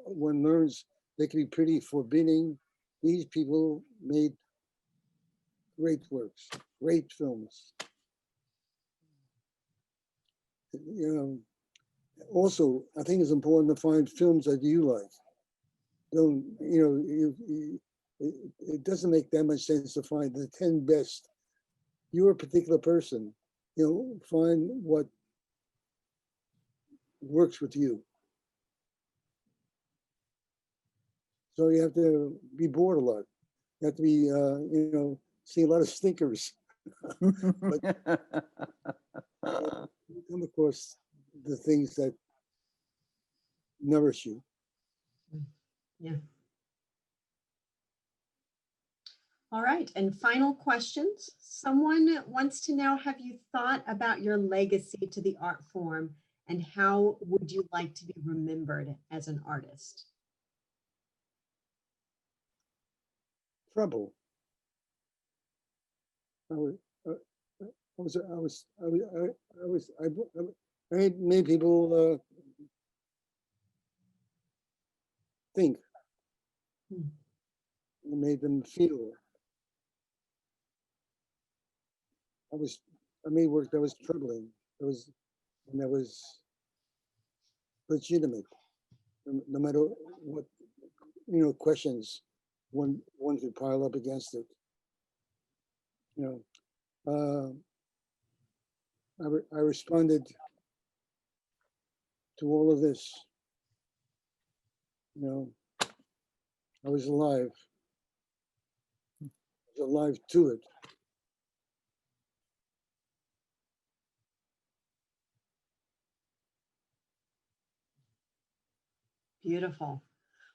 Speaker 4: learns they can be pretty forbidding. These people made great works, great films. You know, also, I think it's important to find films that you like. Don't, you know, it doesn't make that much sense to find the 10 best. You're a particular person, you know, find what works with you. So you have to be bored a lot. You have to be, you know, see a lot of stinkers. Come across the things that nourish you.
Speaker 1: Yeah. All right, and final questions. Someone wants to know, have you thought about your legacy to the art form and how would you like to be remembered as an artist?
Speaker 4: Trouble. I made people think. I made them feel. I made work that was troubling. That was legitimate. No matter what, you know, questions one could pile up against it. You know, I responded to all of this. You know, I was alive. I was alive to it.
Speaker 1: Beautiful.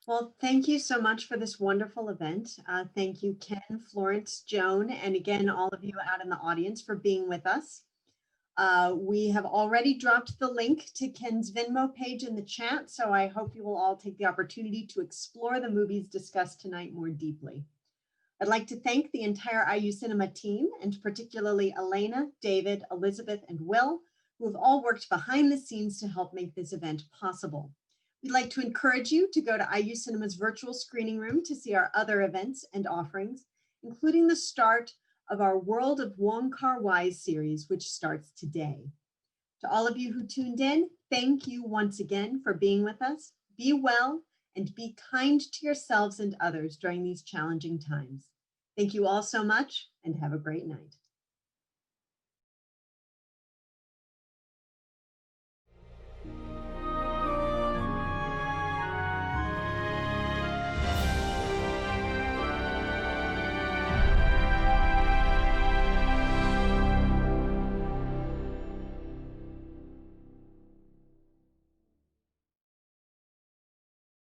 Speaker 1: Well, thank you so much for this wonderful event. Thank you, Ken, Florence, Joan, and again, all of you out in the audience for being with us. We have already dropped the link to Ken's Venmo page in the chat, so I hope you will all take the opportunity to explore the movies discussed tonight more deeply. I'd like to thank the entire IU Cinema team, and particularly Elena, David, Elizabeth, and Will, who have all worked behind the scenes to help make this event possible. We'd like to encourage you to go to IU Cinema's virtual screening room to see our other events and offerings, including the start of our World of Wong Kar-wai series, which starts today. To all of you who tuned in, thank you once again for being with us. Be well and be kind to yourselves and others during these challenging times. Thank you all so much and have a great night.